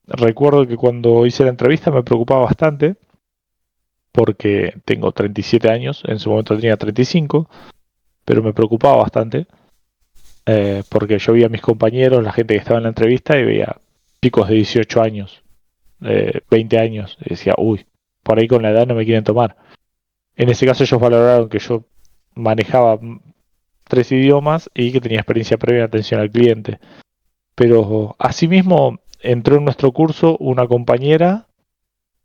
Recuerdo que cuando hice la entrevista me preocupaba bastante porque tengo 37 años, en su momento tenía 35, pero me preocupaba bastante porque yo veía a mis compañeros, la gente que estaba en la entrevista y veía chicos de 18 años, 20 años, y decía, uy, por ahí con la edad no me quieren tomar. En ese caso ellos valoraron que yo manejaba 3 idiomas y que tenía experiencia previa en atención al cliente. Pero asimismo entró en nuestro curso una compañera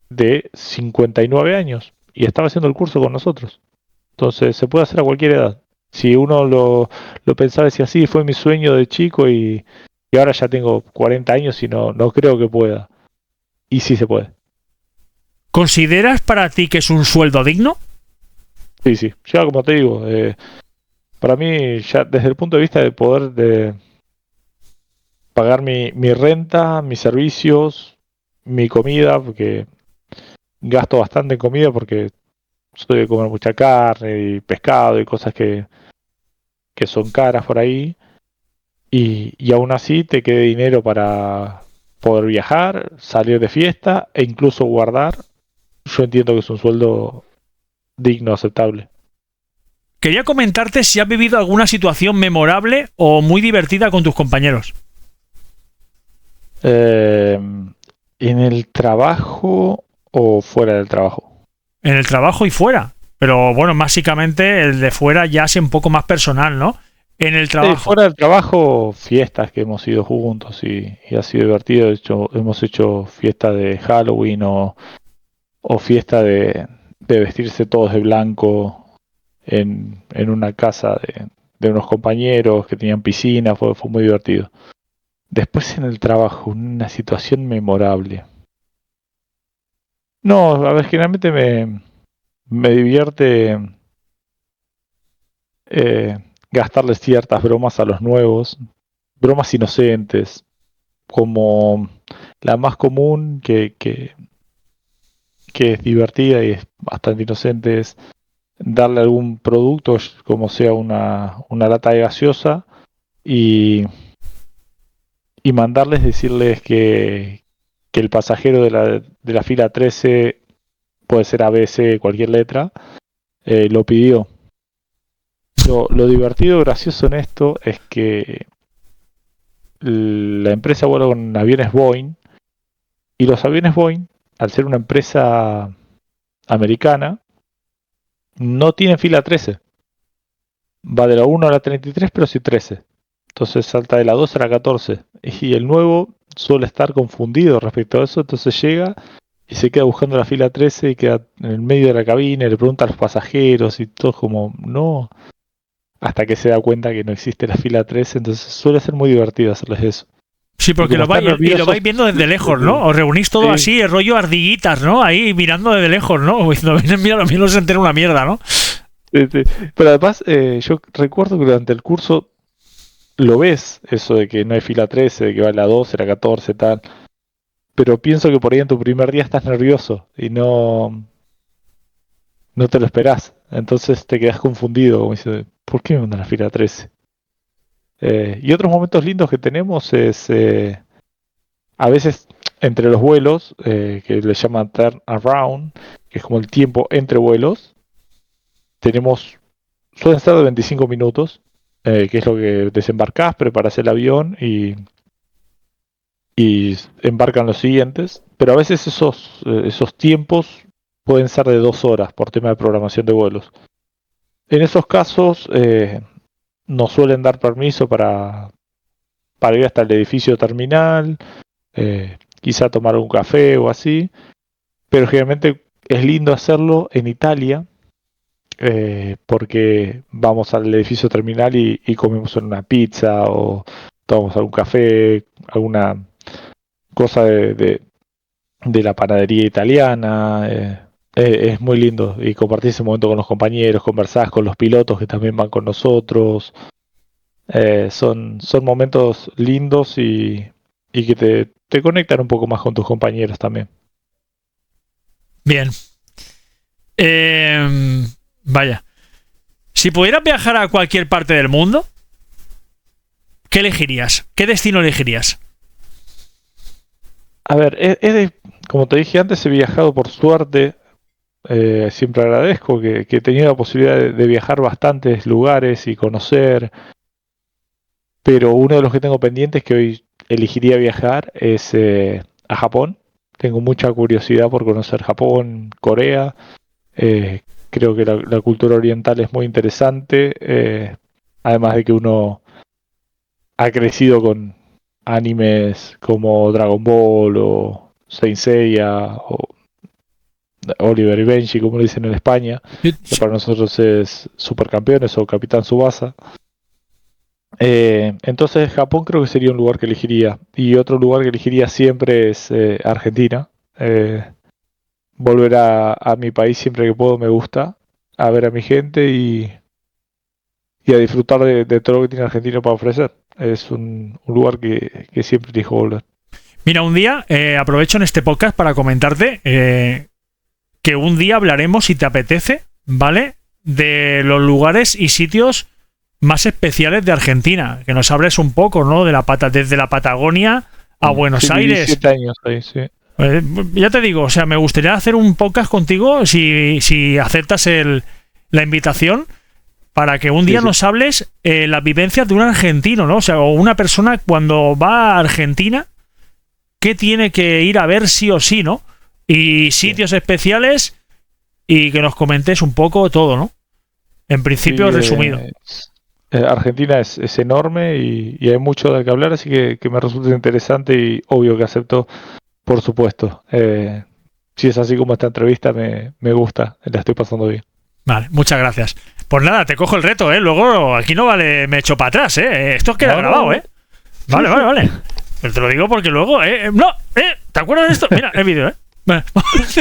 de 59 años y estaba haciendo el curso con nosotros. Entonces se puede hacer a cualquier edad. Si uno lo pensaba y decía, sí, fue mi sueño de chico y ahora ya tengo 40 años y no creo que pueda. Y sí se puede. ¿Consideras para ti que es un sueldo digno? Sí, sí. Ya como te digo, para mí ya desde el punto de vista de poder de pagar mi renta, mis servicios, mi comida, porque gasto bastante en comida porque soy de comer mucha carne y pescado y cosas que son caras por ahí. Y aún así te quede dinero para poder viajar, salir de fiesta e incluso guardar. Yo entiendo que es un sueldo digno, aceptable. Quería comentarte si has vivido alguna situación memorable o muy divertida con tus compañeros. En el trabajo o fuera del trabajo. En el trabajo y fuera. Pero bueno, básicamente el de fuera ya es un poco más personal, ¿no? En el trabajo. Fuera del trabajo, fiestas que hemos ido juntos y ha sido divertido. De hecho, hemos hecho fiesta de Halloween o fiesta de vestirse todos de blanco en una casa de unos compañeros que tenían piscina. Fue muy divertido. Después en el trabajo, una situación memorable. No, a ver, generalmente me divierte eh, gastarles ciertas bromas a los nuevos, bromas inocentes, como la más común que es divertida y es bastante inocente es darle algún producto, como sea una lata de gaseosa, y, y mandarles decirles que el pasajero de la fila 13, puede ser ABC, cualquier letra, lo pidió. Lo divertido, gracioso en esto es que la empresa vuela con aviones Boeing y los aviones Boeing, al ser una empresa americana, no tienen fila 13. Va de la 1 a la 33, pero sí 13. Entonces salta de la 12 a la 14. Y el nuevo suele estar confundido respecto a eso, entonces llega y se queda buscando la fila 13 y queda en el medio de la cabina y le pregunta a los pasajeros y todo como, no, hasta que se da cuenta que no existe la fila 13, entonces suele ser muy divertido hacerles eso. Sí, porque lo vais viendo desde lejos, ¿no? Os reunís todo así, el rollo ardillitas, ¿no? Ahí mirando desde lejos, ¿no? Diciendo, mira, a mí no se entera una mierda, ¿no? Sí. Pero además, yo recuerdo que durante el curso lo ves, eso de que no hay fila 13, de que va la 12, la 14, tal. Pero pienso que por ahí en tu primer día estás nervioso y no te lo esperás. Entonces te quedas confundido, como dices, ¿por qué me mandan a la fila 13? Y otros momentos lindos que tenemos es, a veces entre los vuelos, que le llaman turn around, que es como el tiempo entre vuelos, suelen ser de 25 minutos, que es lo que desembarcás, preparás el avión y embarcan los siguientes, pero a veces esos tiempos pueden ser de 2 horas por tema de programación de vuelos. En esos casos nos suelen dar permiso para ir hasta el edificio terminal, quizá tomar un café o así, pero generalmente es lindo hacerlo en Italia, porque vamos al edificio terminal y comemos una pizza o tomamos algún café, alguna cosa de la panadería italiana. Es muy lindo y compartir ese momento con los compañeros, conversar con los pilotos que también van con nosotros. Son momentos lindos y que te conectan un poco más con tus compañeros también. Bien. Vaya. Si pudieras viajar a cualquier parte del mundo, ¿qué elegirías? ¿Qué destino elegirías? A ver, como te dije antes, he viajado por suerte. Siempre agradezco que he tenido la posibilidad de viajar bastantes lugares y conocer. Pero uno de los que tengo pendientes que hoy elegiría viajar es a Japón. Tengo mucha curiosidad por conocer Japón, Corea. Creo que la cultura oriental es muy interesante. Además de que uno ha crecido animes como Dragon Ball o Saint Seiya o Oliver y Benji, como lo dicen en España, que para nosotros es Supercampeones o Capitán Tsubasa. Entonces Japón creo que sería un lugar que elegiría. Y otro lugar que elegiría siempre es Argentina. Volver a mi país siempre que puedo me gusta, a ver a mi gente y a disfrutar de todo lo que tiene Argentina para ofrecer. Es un lugar que siempre elijo volver. Mira, un día aprovecho en este podcast para comentarte que un día hablaremos, si te apetece, ¿vale? De los lugares y sitios más especiales de Argentina. Que nos hables un poco, ¿no? Desde la Patagonia a Buenos Aires. 17 años ahí, sí. Ya te digo, o sea, me gustaría hacer un podcast contigo si aceptas la invitación para que un día nos hables las vivencias de un argentino, ¿no? O sea, o una persona cuando va a Argentina, ¿qué tiene que ir a ver sí o sí, ¿no? Y sitios especiales y que nos comentes un poco todo, ¿no? En principio, resumido. Argentina es enorme y hay mucho de qué hablar, así que me resulta interesante y obvio que acepto, por supuesto. Si es así como esta entrevista, me gusta, la estoy pasando bien. Vale, muchas gracias. Pues nada, te cojo el reto, ¿eh? Luego aquí no vale, me echo para atrás, ¿eh? Esto queda grabado, ¿eh? Vale. Pero te lo digo porque luego, ¿te acuerdas de esto? Mira, el vídeo, ¿eh? Bueno,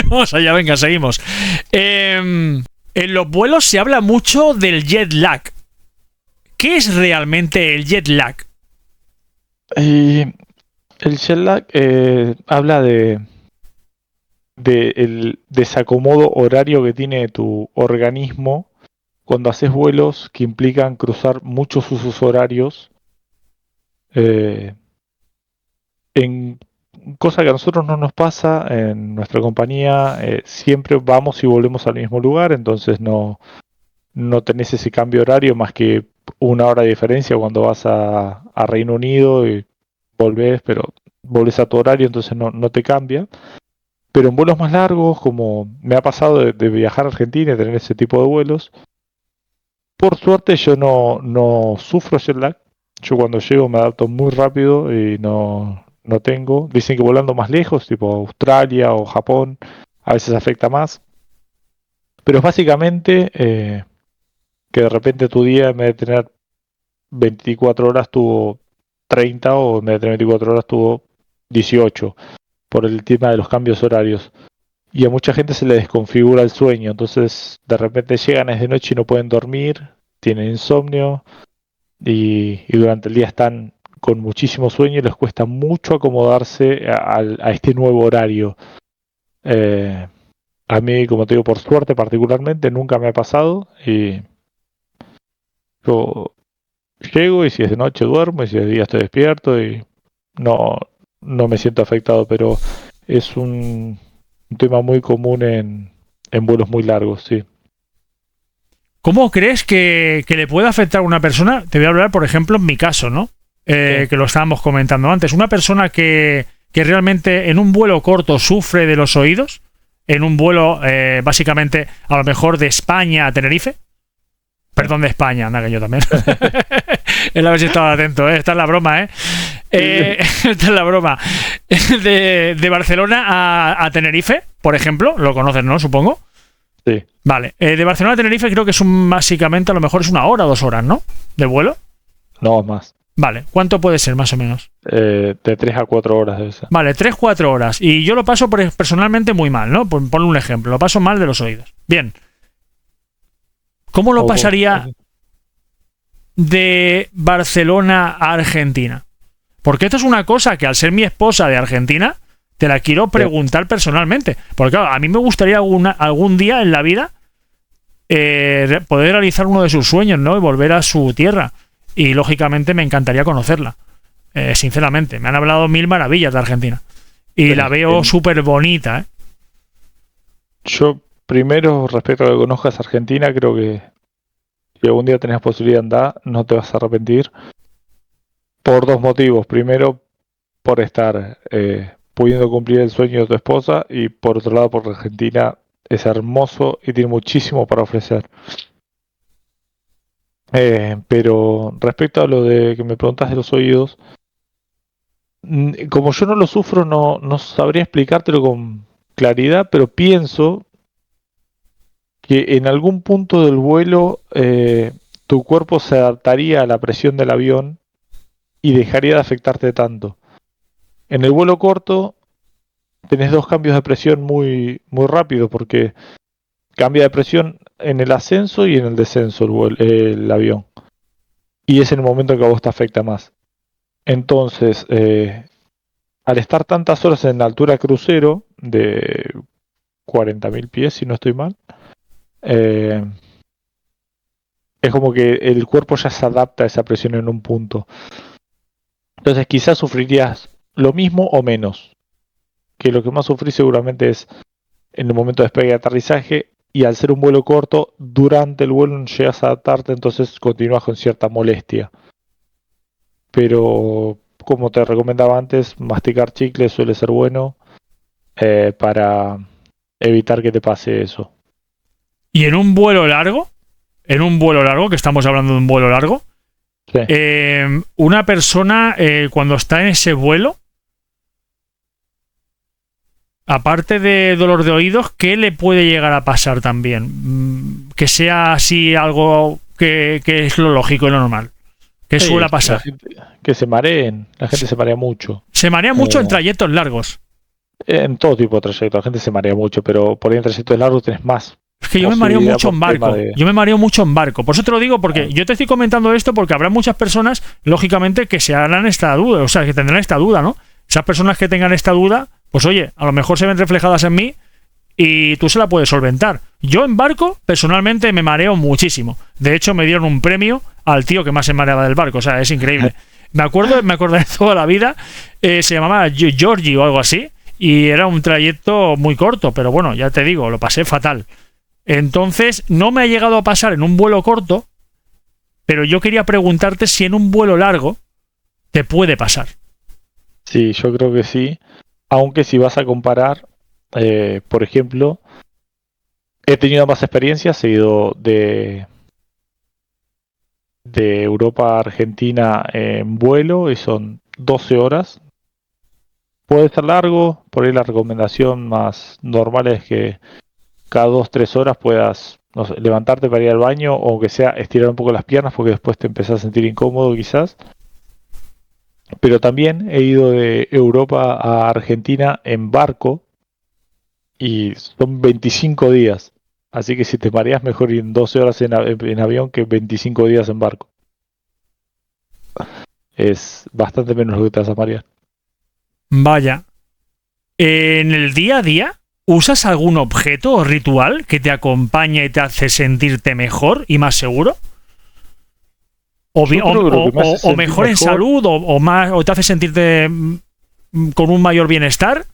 vamos allá, venga, seguimos. En los vuelos se habla mucho del jet lag. ¿Qué es realmente el jet lag? El jet lag habla de el desacomodo horario que tiene tu organismo cuando haces vuelos que implican cruzar muchos usos horarios, en cosa que a nosotros no nos pasa en nuestra compañía. Siempre vamos y volvemos al mismo lugar, entonces no tenés ese cambio horario más que una hora de diferencia cuando vas a Reino Unido y volvés, pero volvés a tu horario, entonces no te cambia. Pero en vuelos más largos, como me ha pasado de viajar a Argentina y tener ese tipo de vuelos, por suerte yo no sufro jet lag. Yo cuando llego me adapto muy rápido y no tengo. Dicen que volando más lejos, tipo Australia o Japón, a veces afecta más. Pero es básicamente que de repente tu día en vez de tener 24 horas tuvo 30 o en vez de tener 24 horas tuvo 18 por el tema de los cambios horarios. Y a mucha gente se le desconfigura el sueño, entonces de repente llegan es de noche y no pueden dormir, tienen insomnio y durante el día están con muchísimo sueño y les cuesta mucho acomodarse a este nuevo horario. A mí, como te digo, por suerte particularmente, nunca me ha pasado y yo llego y si es de noche duermo y si es de día estoy despierto y no me siento afectado, pero es un tema muy común en vuelos muy largos, sí. ¿Cómo crees que le puede afectar a una persona? Te voy a hablar, por ejemplo, en mi caso, ¿no? Que lo estábamos comentando antes. Una persona que realmente en un vuelo corto sufre de los oídos, en un vuelo básicamente a lo mejor de España a Tenerife. Perdón, de España, anda que yo también. Es a ver si estaba atento, ¿eh? Esta es la broma, ¿eh? Esta es la broma. De Barcelona a Tenerife, por ejemplo, lo conoces, ¿no? Supongo. Sí. Vale. De Barcelona a Tenerife creo que es básicamente, a lo mejor es 1 hora o 2 horas, ¿no? ¿De vuelo? No, más. Vale. ¿Cuánto puede ser, más o menos? De 3 a 4 horas debe ser. Vale, 3-4 horas. Y yo lo paso personalmente muy mal, ¿no? Ponle un ejemplo. Lo paso mal de los oídos. Bien. ¿Cómo lo pasaría de Barcelona a Argentina? Porque esto es una cosa que al ser mi esposa de Argentina, te la quiero preguntar personalmente. Porque claro, a mí me gustaría algún día en la vida poder realizar uno de sus sueños, ¿no? Y volver a su tierra. Y lógicamente me encantaría conocerla. Sinceramente, me han hablado 1000 maravillas de Argentina. Y la veo súper bonita, ¿eh? Yo, primero, respecto a que conozcas Argentina, creo que si algún día tenés posibilidad de andar, no te vas a arrepentir. Por 2 motivos. Primero, por estar pudiendo cumplir el sueño de tu esposa, y por otro lado, porque Argentina es hermoso y tiene muchísimo para ofrecer. Pero respecto a lo de que me preguntas de los oídos, Como yo no lo sufro, no sabría explicártelo con claridad, pero pienso que en algún punto del vuelo tu cuerpo se adaptaría a la presión del avión y dejaría de afectarte tanto. En el vuelo corto tenés dos cambios de presión muy, muy rápido, porque cambia de presión en el ascenso y en el descenso el avión. Y es en el momento en que a vos te afecta más. Entonces, al estar tantas horas en la altura crucero de 40.000 pies, si no estoy mal, es como que el cuerpo ya se adapta a esa presión en un punto. Entonces quizás sufrirías lo mismo o menos. Que lo que más sufrí seguramente es en el momento de despegue y aterrizaje, y al ser un vuelo corto, durante el vuelo no llegas a adaptarte, entonces continúas con cierta molestia. Pero como te recomendaba antes, masticar chicle suele ser bueno para evitar que te pase eso. Y en un vuelo largo, que estamos hablando de un vuelo largo, Sí. una persona cuando está en ese vuelo, aparte de dolor de oídos, ¿qué le puede llegar a pasar también? Que sea así algo que es lo lógico y lo normal. ¿Qué suele pasar? Que se mareen, la gente se marea mucho. Se marea mucho en trayectos largos. En todo tipo de trayectos, la gente se marea mucho, pero por ahí en trayectos largos tenés más. Es que yo me mareo mucho en barco. Yo me mareo mucho en barco. Por eso te lo digo, porque yo te estoy comentando esto porque habrá muchas personas, lógicamente, que se harán esta duda, o sea, que tendrán esta duda, ¿no? Esas personas que tengan esta duda, pues oye, a lo mejor se ven reflejadas en mí y tú se la puedes solventar. Yo en barco, personalmente, me mareo muchísimo. De hecho, me dieron un premio al tío que más se mareaba del barco. O sea, es increíble. Me acordaré toda la vida. Se llamaba Georgie o algo así. Y era un trayecto muy corto. Pero bueno, ya te digo, lo pasé fatal. Entonces, no me ha llegado a pasar en un vuelo corto. Pero yo quería preguntarte si en un vuelo largo te puede pasar. Sí, yo creo que sí. Aunque si vas a comparar, por ejemplo, he tenido más experiencias, he ido de Europa a Argentina en vuelo y son 12 horas. Puede ser largo, por ahí la recomendación más normal es que cada 2-3 horas puedas, no sé, levantarte para ir al baño o aunque sea estirar un poco las piernas porque después te empezás a sentir incómodo quizás. Pero también he ido de Europa a Argentina en barco y son 25 días. Así que si te mareas, mejor ir 12 horas en avión que 25 días en barco. Es bastante menos lo que te vas a marear. Vaya. En el día a día, ¿usas algún objeto o ritual que te acompaña y te hace sentirte mejor y más seguro? O mejor en salud, o te hace sentirte con un mayor bienestar.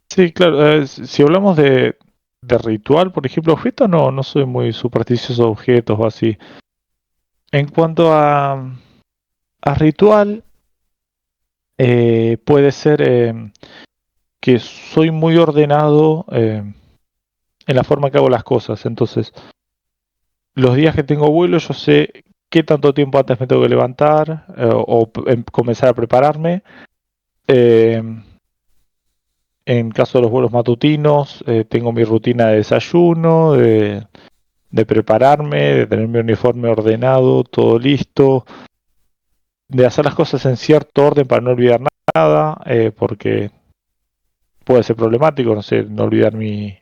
Sí, claro. Si hablamos de ritual, por ejemplo, objetos, no soy muy supersticioso de objetos o así. En cuanto a ritual, puede ser que soy muy ordenado en la forma que hago las cosas. Entonces, los días que tengo vuelo, yo sé qué tanto tiempo antes me tengo que levantar o comenzar a prepararme. En caso de los vuelos matutinos, tengo mi rutina de desayuno, de prepararme, de tener mi uniforme ordenado, todo listo, de hacer las cosas en cierto orden para no olvidar nada, porque puede ser problemático, no sé, no olvidar mi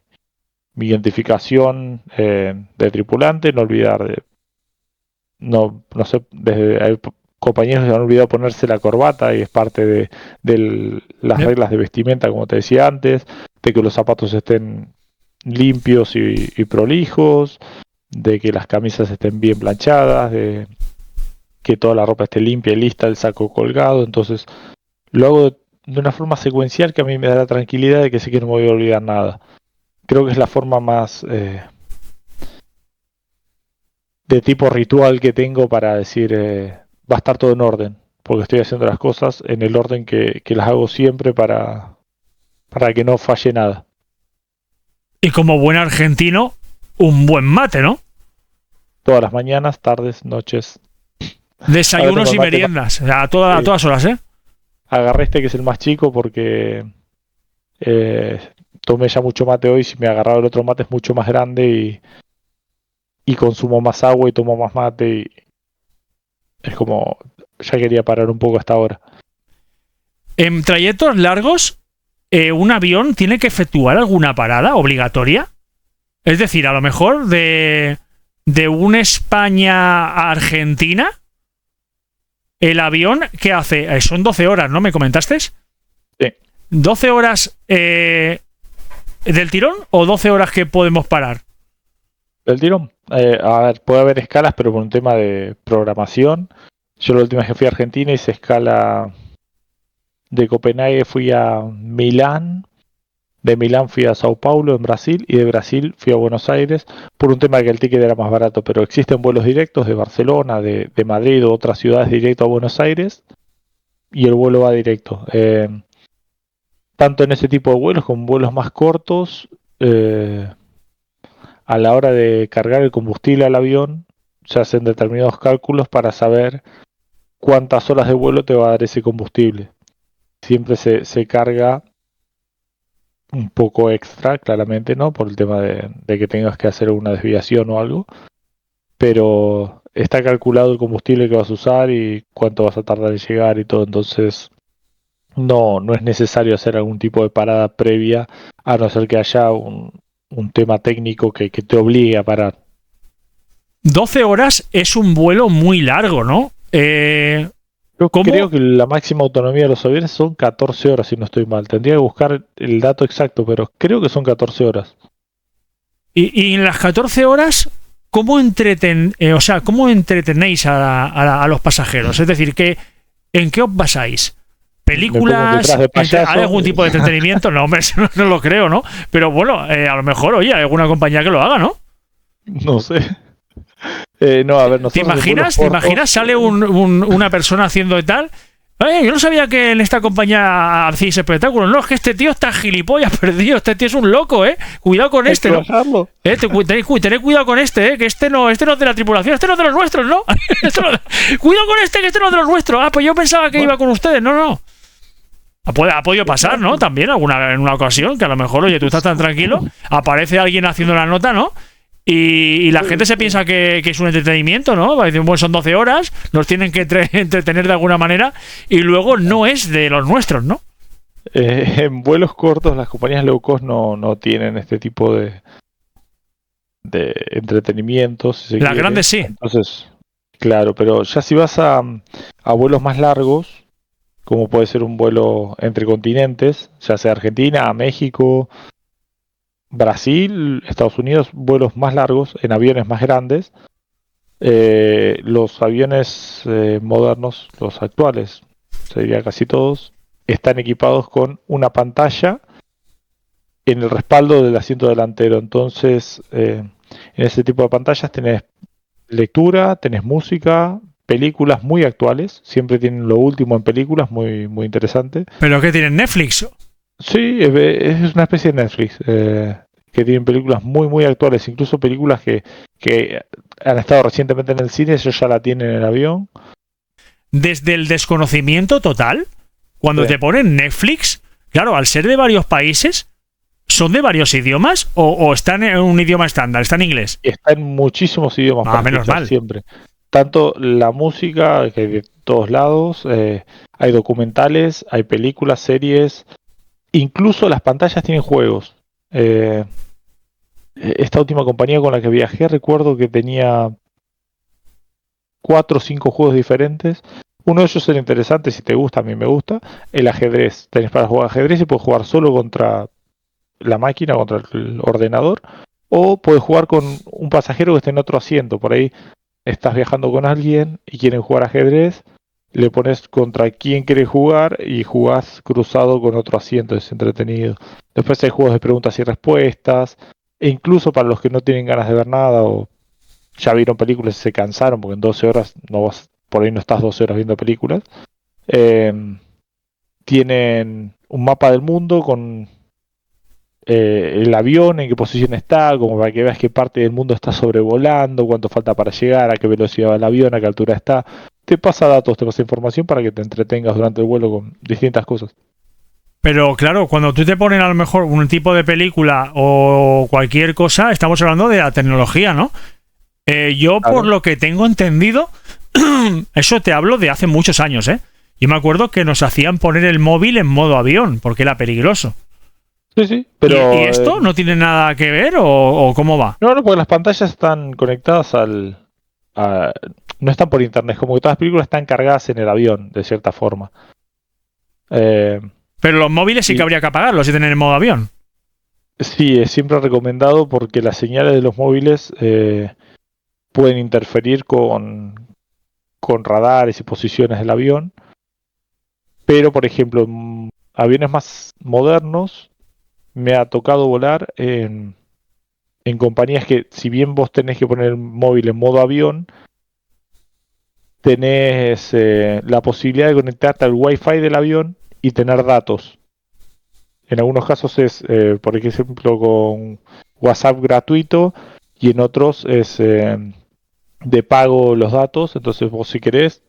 identificación de tripulante, no olvidar, no sé, hay compañeros que han olvidado ponerse la corbata y es parte de las reglas de vestimenta, como te decía antes, de que los zapatos estén limpios y prolijos, de que las camisas estén bien planchadas, de que toda la ropa esté limpia y lista, el saco colgado. Entonces lo hago de una forma secuencial que a mí me da la tranquilidad de que sé que no me voy a olvidar nada. Creo que es la forma más de tipo ritual que tengo para decir va a estar todo en orden, porque estoy haciendo las cosas en el orden que las hago siempre para que no falle nada. Y como buen argentino, un buen mate, ¿no? Todas las mañanas, tardes, noches. Desayunos y meriendas, a todas horas, ¿eh? agarré este que es el más chico porque tomé ya mucho mate hoy. Si me agarraba el otro mate es mucho más grande y consumo más agua y tomo más mate. Y es como, ya quería parar un poco hasta ahora. En trayectos largos, ¿un avión tiene que efectuar alguna parada obligatoria? Es decir, a lo mejor de un España a Argentina, el avión, ¿qué hace? Son 12 horas, ¿no? ¿Me comentaste? Sí. 12 horas del tirón o 12 horas que podemos parar. Del tirón. A ver, puede haber escalas, pero por un tema de programación. Yo la última vez que fui a Argentina hice escala de Copenhague, fui a Milán. De Milán fui a Sao Paulo, en Brasil, y de Brasil fui a Buenos Aires, por un tema de que el ticket era más barato, pero existen vuelos directos de Barcelona, de Madrid o otras ciudades directo a Buenos Aires, y el vuelo va directo. Tanto en ese tipo de vuelos como en vuelos más cortos, a la hora de cargar el combustible al avión, se hacen determinados cálculos para saber cuántas horas de vuelo te va a dar ese combustible. Siempre se carga un poco extra, claramente, ¿no? Por el tema de que tengas que hacer una desviación o algo. Pero está calculado el combustible que vas a usar y cuánto vas a tardar en llegar y todo. Entonces, no es necesario hacer algún tipo de parada previa, a no ser que haya un tema técnico que te obligue a parar. 12 horas es un vuelo muy largo, ¿no? Yo ¿Cómo? creo que la máxima autonomía de los aviones son 14 horas, si no estoy mal. Tendría que buscar el dato exacto, pero creo que son 14 horas. Y en las 14 horas, ¿cómo entretenéis a los pasajeros? Es decir, ¿en qué os basáis? ¿Películas? ¿Hay algún tipo de entretenimiento? No, hombre, no lo creo, ¿no? Pero bueno, a lo mejor, oye, hay alguna compañía que lo haga, ¿no? No sé. No, a ver, ¿Te imaginas? Sale una persona haciendo tal. Yo no sabía que en esta compañía hacéis espectáculos. No, es que este tío está gilipollas perdido. Este tío es un loco, ¿eh? Cuidado con este, ¿no? Tened cuidado con este, que este no es de la tripulación, este no es de los nuestros, ¿no? Cuidado con este, que este no es de los nuestros. Ah, pues yo pensaba que iba con ustedes. No. Ha podido pasar, ¿no? También en una ocasión, que a lo mejor, oye, tú estás tan tranquilo, aparece alguien haciendo la nota, ¿no? Y la gente se piensa que es un entretenimiento, ¿no? Dicen, bueno, son 12 horas, nos tienen que entretener de alguna manera, y luego no es de los nuestros, ¿no? En vuelos cortos las compañías low cost no tienen este tipo de entretenimientos. Si las grandes sí. Entonces, claro, pero ya si vas a vuelos más largos, como puede ser un vuelo entre continentes, ya sea Argentina, México, Brasil, Estados Unidos, vuelos más largos, en aviones más grandes. Los aviones modernos, los actuales, se diría casi todos, están equipados con una pantalla en el respaldo del asiento delantero. Entonces, en ese tipo de pantallas tenés lectura, tenés música, películas muy actuales, siempre tienen lo último en películas, muy, muy interesante. ¿Pero qué tienen, Netflix? Sí, es una especie de Netflix, que tienen películas muy, muy actuales, incluso películas que han estado recientemente en el cine, ellos ya la tienen en el avión. Desde el desconocimiento total, cuando Sí. te ponen Netflix, claro, al ser de varios países, ¿son de varios idiomas o están en un idioma estándar? ¿Está en inglés? Está en muchísimos idiomas. Ah, menos mal. Siempre. Tanto la música, que de todos lados, hay documentales, hay películas, series, incluso las pantallas tienen juegos. Esta última compañía con la que viajé, recuerdo que tenía 4 o 5 juegos diferentes. Uno de ellos era interesante, si te gusta, a mí me gusta, el ajedrez. Tenés para jugar ajedrez y puedes jugar solo contra la máquina, contra el ordenador, o puedes jugar con un pasajero que esté en otro asiento. Por ahí estás viajando con alguien y quieren jugar ajedrez, le pones contra quién quieres jugar y jugás cruzado con otro asiento, es entretenido. Después hay juegos de preguntas y respuestas, e incluso para los que no tienen ganas de ver nada o ya vieron películas y se cansaron, porque en 12 horas por ahí no estás 12 horas viendo películas, tienen un mapa del mundo con el avión, en qué posición está, como para que veas qué parte del mundo está sobrevolando, cuánto falta para llegar, a qué velocidad va el avión, a qué altura está. te pasa datos, te pasa información para que te entretengas durante el vuelo con distintas cosas. Pero claro, cuando tú te pones a lo mejor un tipo de película o cualquier cosa, estamos hablando de la tecnología, ¿no? Yo, Claro. por lo que tengo entendido, eso te hablo de hace muchos años, ¿eh? Yo me acuerdo que nos hacían poner el móvil en modo avión, porque era peligroso. Sí, pero... ¿Y esto no tiene nada que ver o cómo va? No, porque las pantallas están conectadas no están por internet, como que todas las películas están cargadas en el avión, de cierta forma. Pero los móviles sí que habría que apagarlos y tener en modo avión. Sí, es siempre recomendado porque las señales de los móviles pueden interferir con radares y posiciones del avión. Pero, por ejemplo, en aviones más modernos me ha tocado volar en compañías que, si bien vos tenés que poner el móvil en modo avión, tenés la posibilidad de conectarte al Wi-Fi del avión y tener datos. En algunos casos es, por ejemplo, con WhatsApp gratuito, y en otros es de pago los datos. Entonces vos, si querés,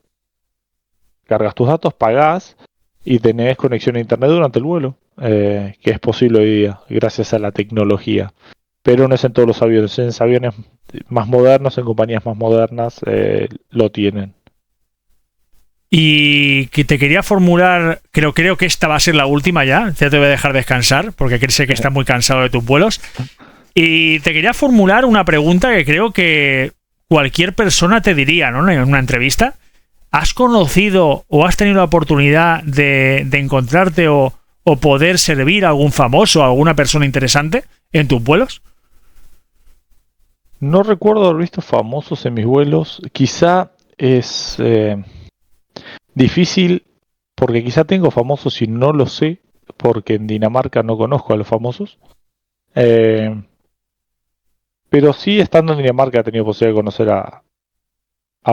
cargas tus datos, pagás y tenés conexión a internet durante el vuelo, que es posible hoy día gracias a la tecnología. Pero no es en todos los aviones. En aviones más modernos, en compañías más modernas, lo tienen. Y que te quería formular, creo que esta va a ser la última ya te voy a dejar descansar, porque sé que estás muy cansado de tus vuelos. Y te quería formular una pregunta que creo que cualquier persona te diría, ¿no? En una entrevista. ¿Has conocido o has tenido la oportunidad de encontrarte o poder servir a algún famoso, a alguna persona interesante en tus vuelos? No recuerdo haber visto famosos en mis vuelos. Quizá es difícil, porque quizá tengo famosos y no lo sé, porque en Dinamarca no conozco a los famosos. Pero sí, estando en Dinamarca he tenido posibilidad de conocer a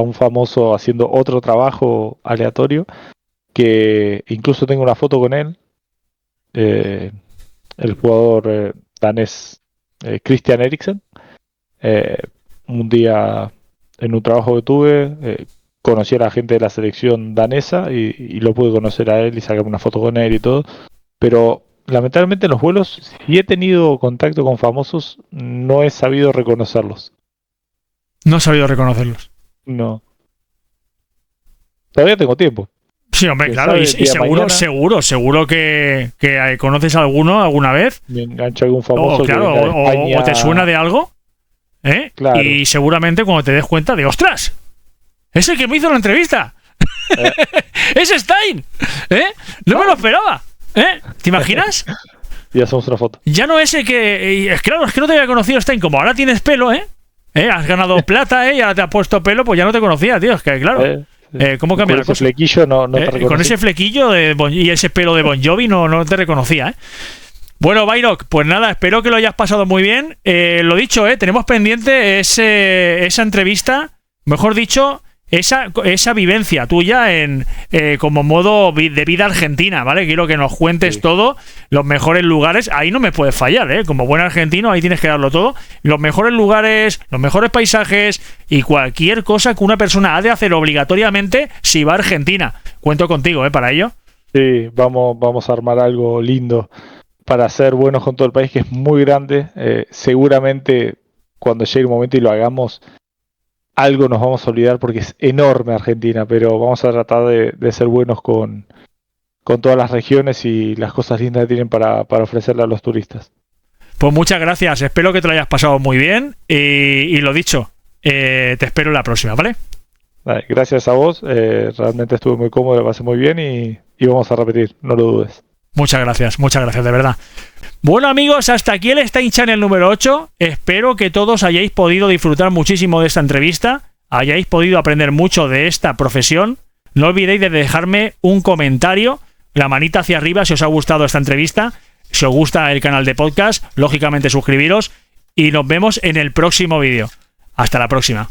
un famoso haciendo otro trabajo aleatorio, que incluso tengo una foto con él, el jugador danés Christian Eriksen. Un día, en un trabajo que tuve, conocí a la gente de la selección danesa y lo pude conocer a él y sacarme una foto con él y todo. Pero lamentablemente en los vuelos, si he tenido contacto con famosos, no he sabido reconocerlos. No he sabido reconocerlos. No. Todavía tengo tiempo. Sí, hombre, claro, y seguro que conoces a alguno alguna vez. Me engancho a algún famoso. Claro, o te suena de algo, ¿eh? Claro. Y seguramente cuando te des cuenta de ¡ostras! ¡Es el que me hizo la entrevista! ¡Es Stein! ¿Eh? No me lo esperaba. ¿Eh? ¿Te imaginas? Y hacemos una foto. Ya no es el que... Claro, es que no te había conocido Stein. Como ahora tienes pelo, ¿eh? Has ganado plata, y ahora te has puesto pelo, pues ya no te conocía, tío. Es que, claro... ¿Cómo cambia la cosa? Con ese flequillo no te reconocí. Con ese flequillo y ese pelo de Bon Jovi no te reconocía, ¿eh? Bueno, Bainok, pues nada, espero que lo hayas pasado muy bien. Lo dicho, tenemos pendiente esa entrevista, mejor dicho, esa vivencia tuya como modo de vida argentina, ¿vale? Quiero que nos cuentes todo, los mejores lugares. Ahí no me puedes fallar, ¿eh? Como buen argentino, ahí tienes que darlo todo. Los mejores lugares, los mejores paisajes y cualquier cosa que una persona ha de hacer obligatoriamente si va a Argentina. Cuento contigo, para ello. Sí, vamos a armar algo lindo para ser buenos con todo el país, que es muy grande. Seguramente cuando llegue el momento y lo hagamos, algo nos vamos a olvidar porque es enorme Argentina, pero vamos a tratar de ser buenos con todas las regiones y las cosas lindas que tienen para ofrecerle a los turistas. Pues muchas gracias, espero que te lo hayas pasado muy bien y lo dicho, te espero en la próxima, ¿vale? Vale, gracias a vos, realmente estuve muy cómodo, lo pasé muy bien y vamos a repetir, no lo dudes. Muchas gracias, de verdad. Bueno, amigos, hasta aquí el Stein Channel número 8. Espero que todos hayáis podido disfrutar muchísimo de esta entrevista, hayáis podido aprender mucho de esta profesión. No olvidéis de dejarme un comentario, la manita hacia arriba si os ha gustado esta entrevista, si os gusta el canal de podcast, lógicamente suscribiros y nos vemos en el próximo vídeo. Hasta la próxima.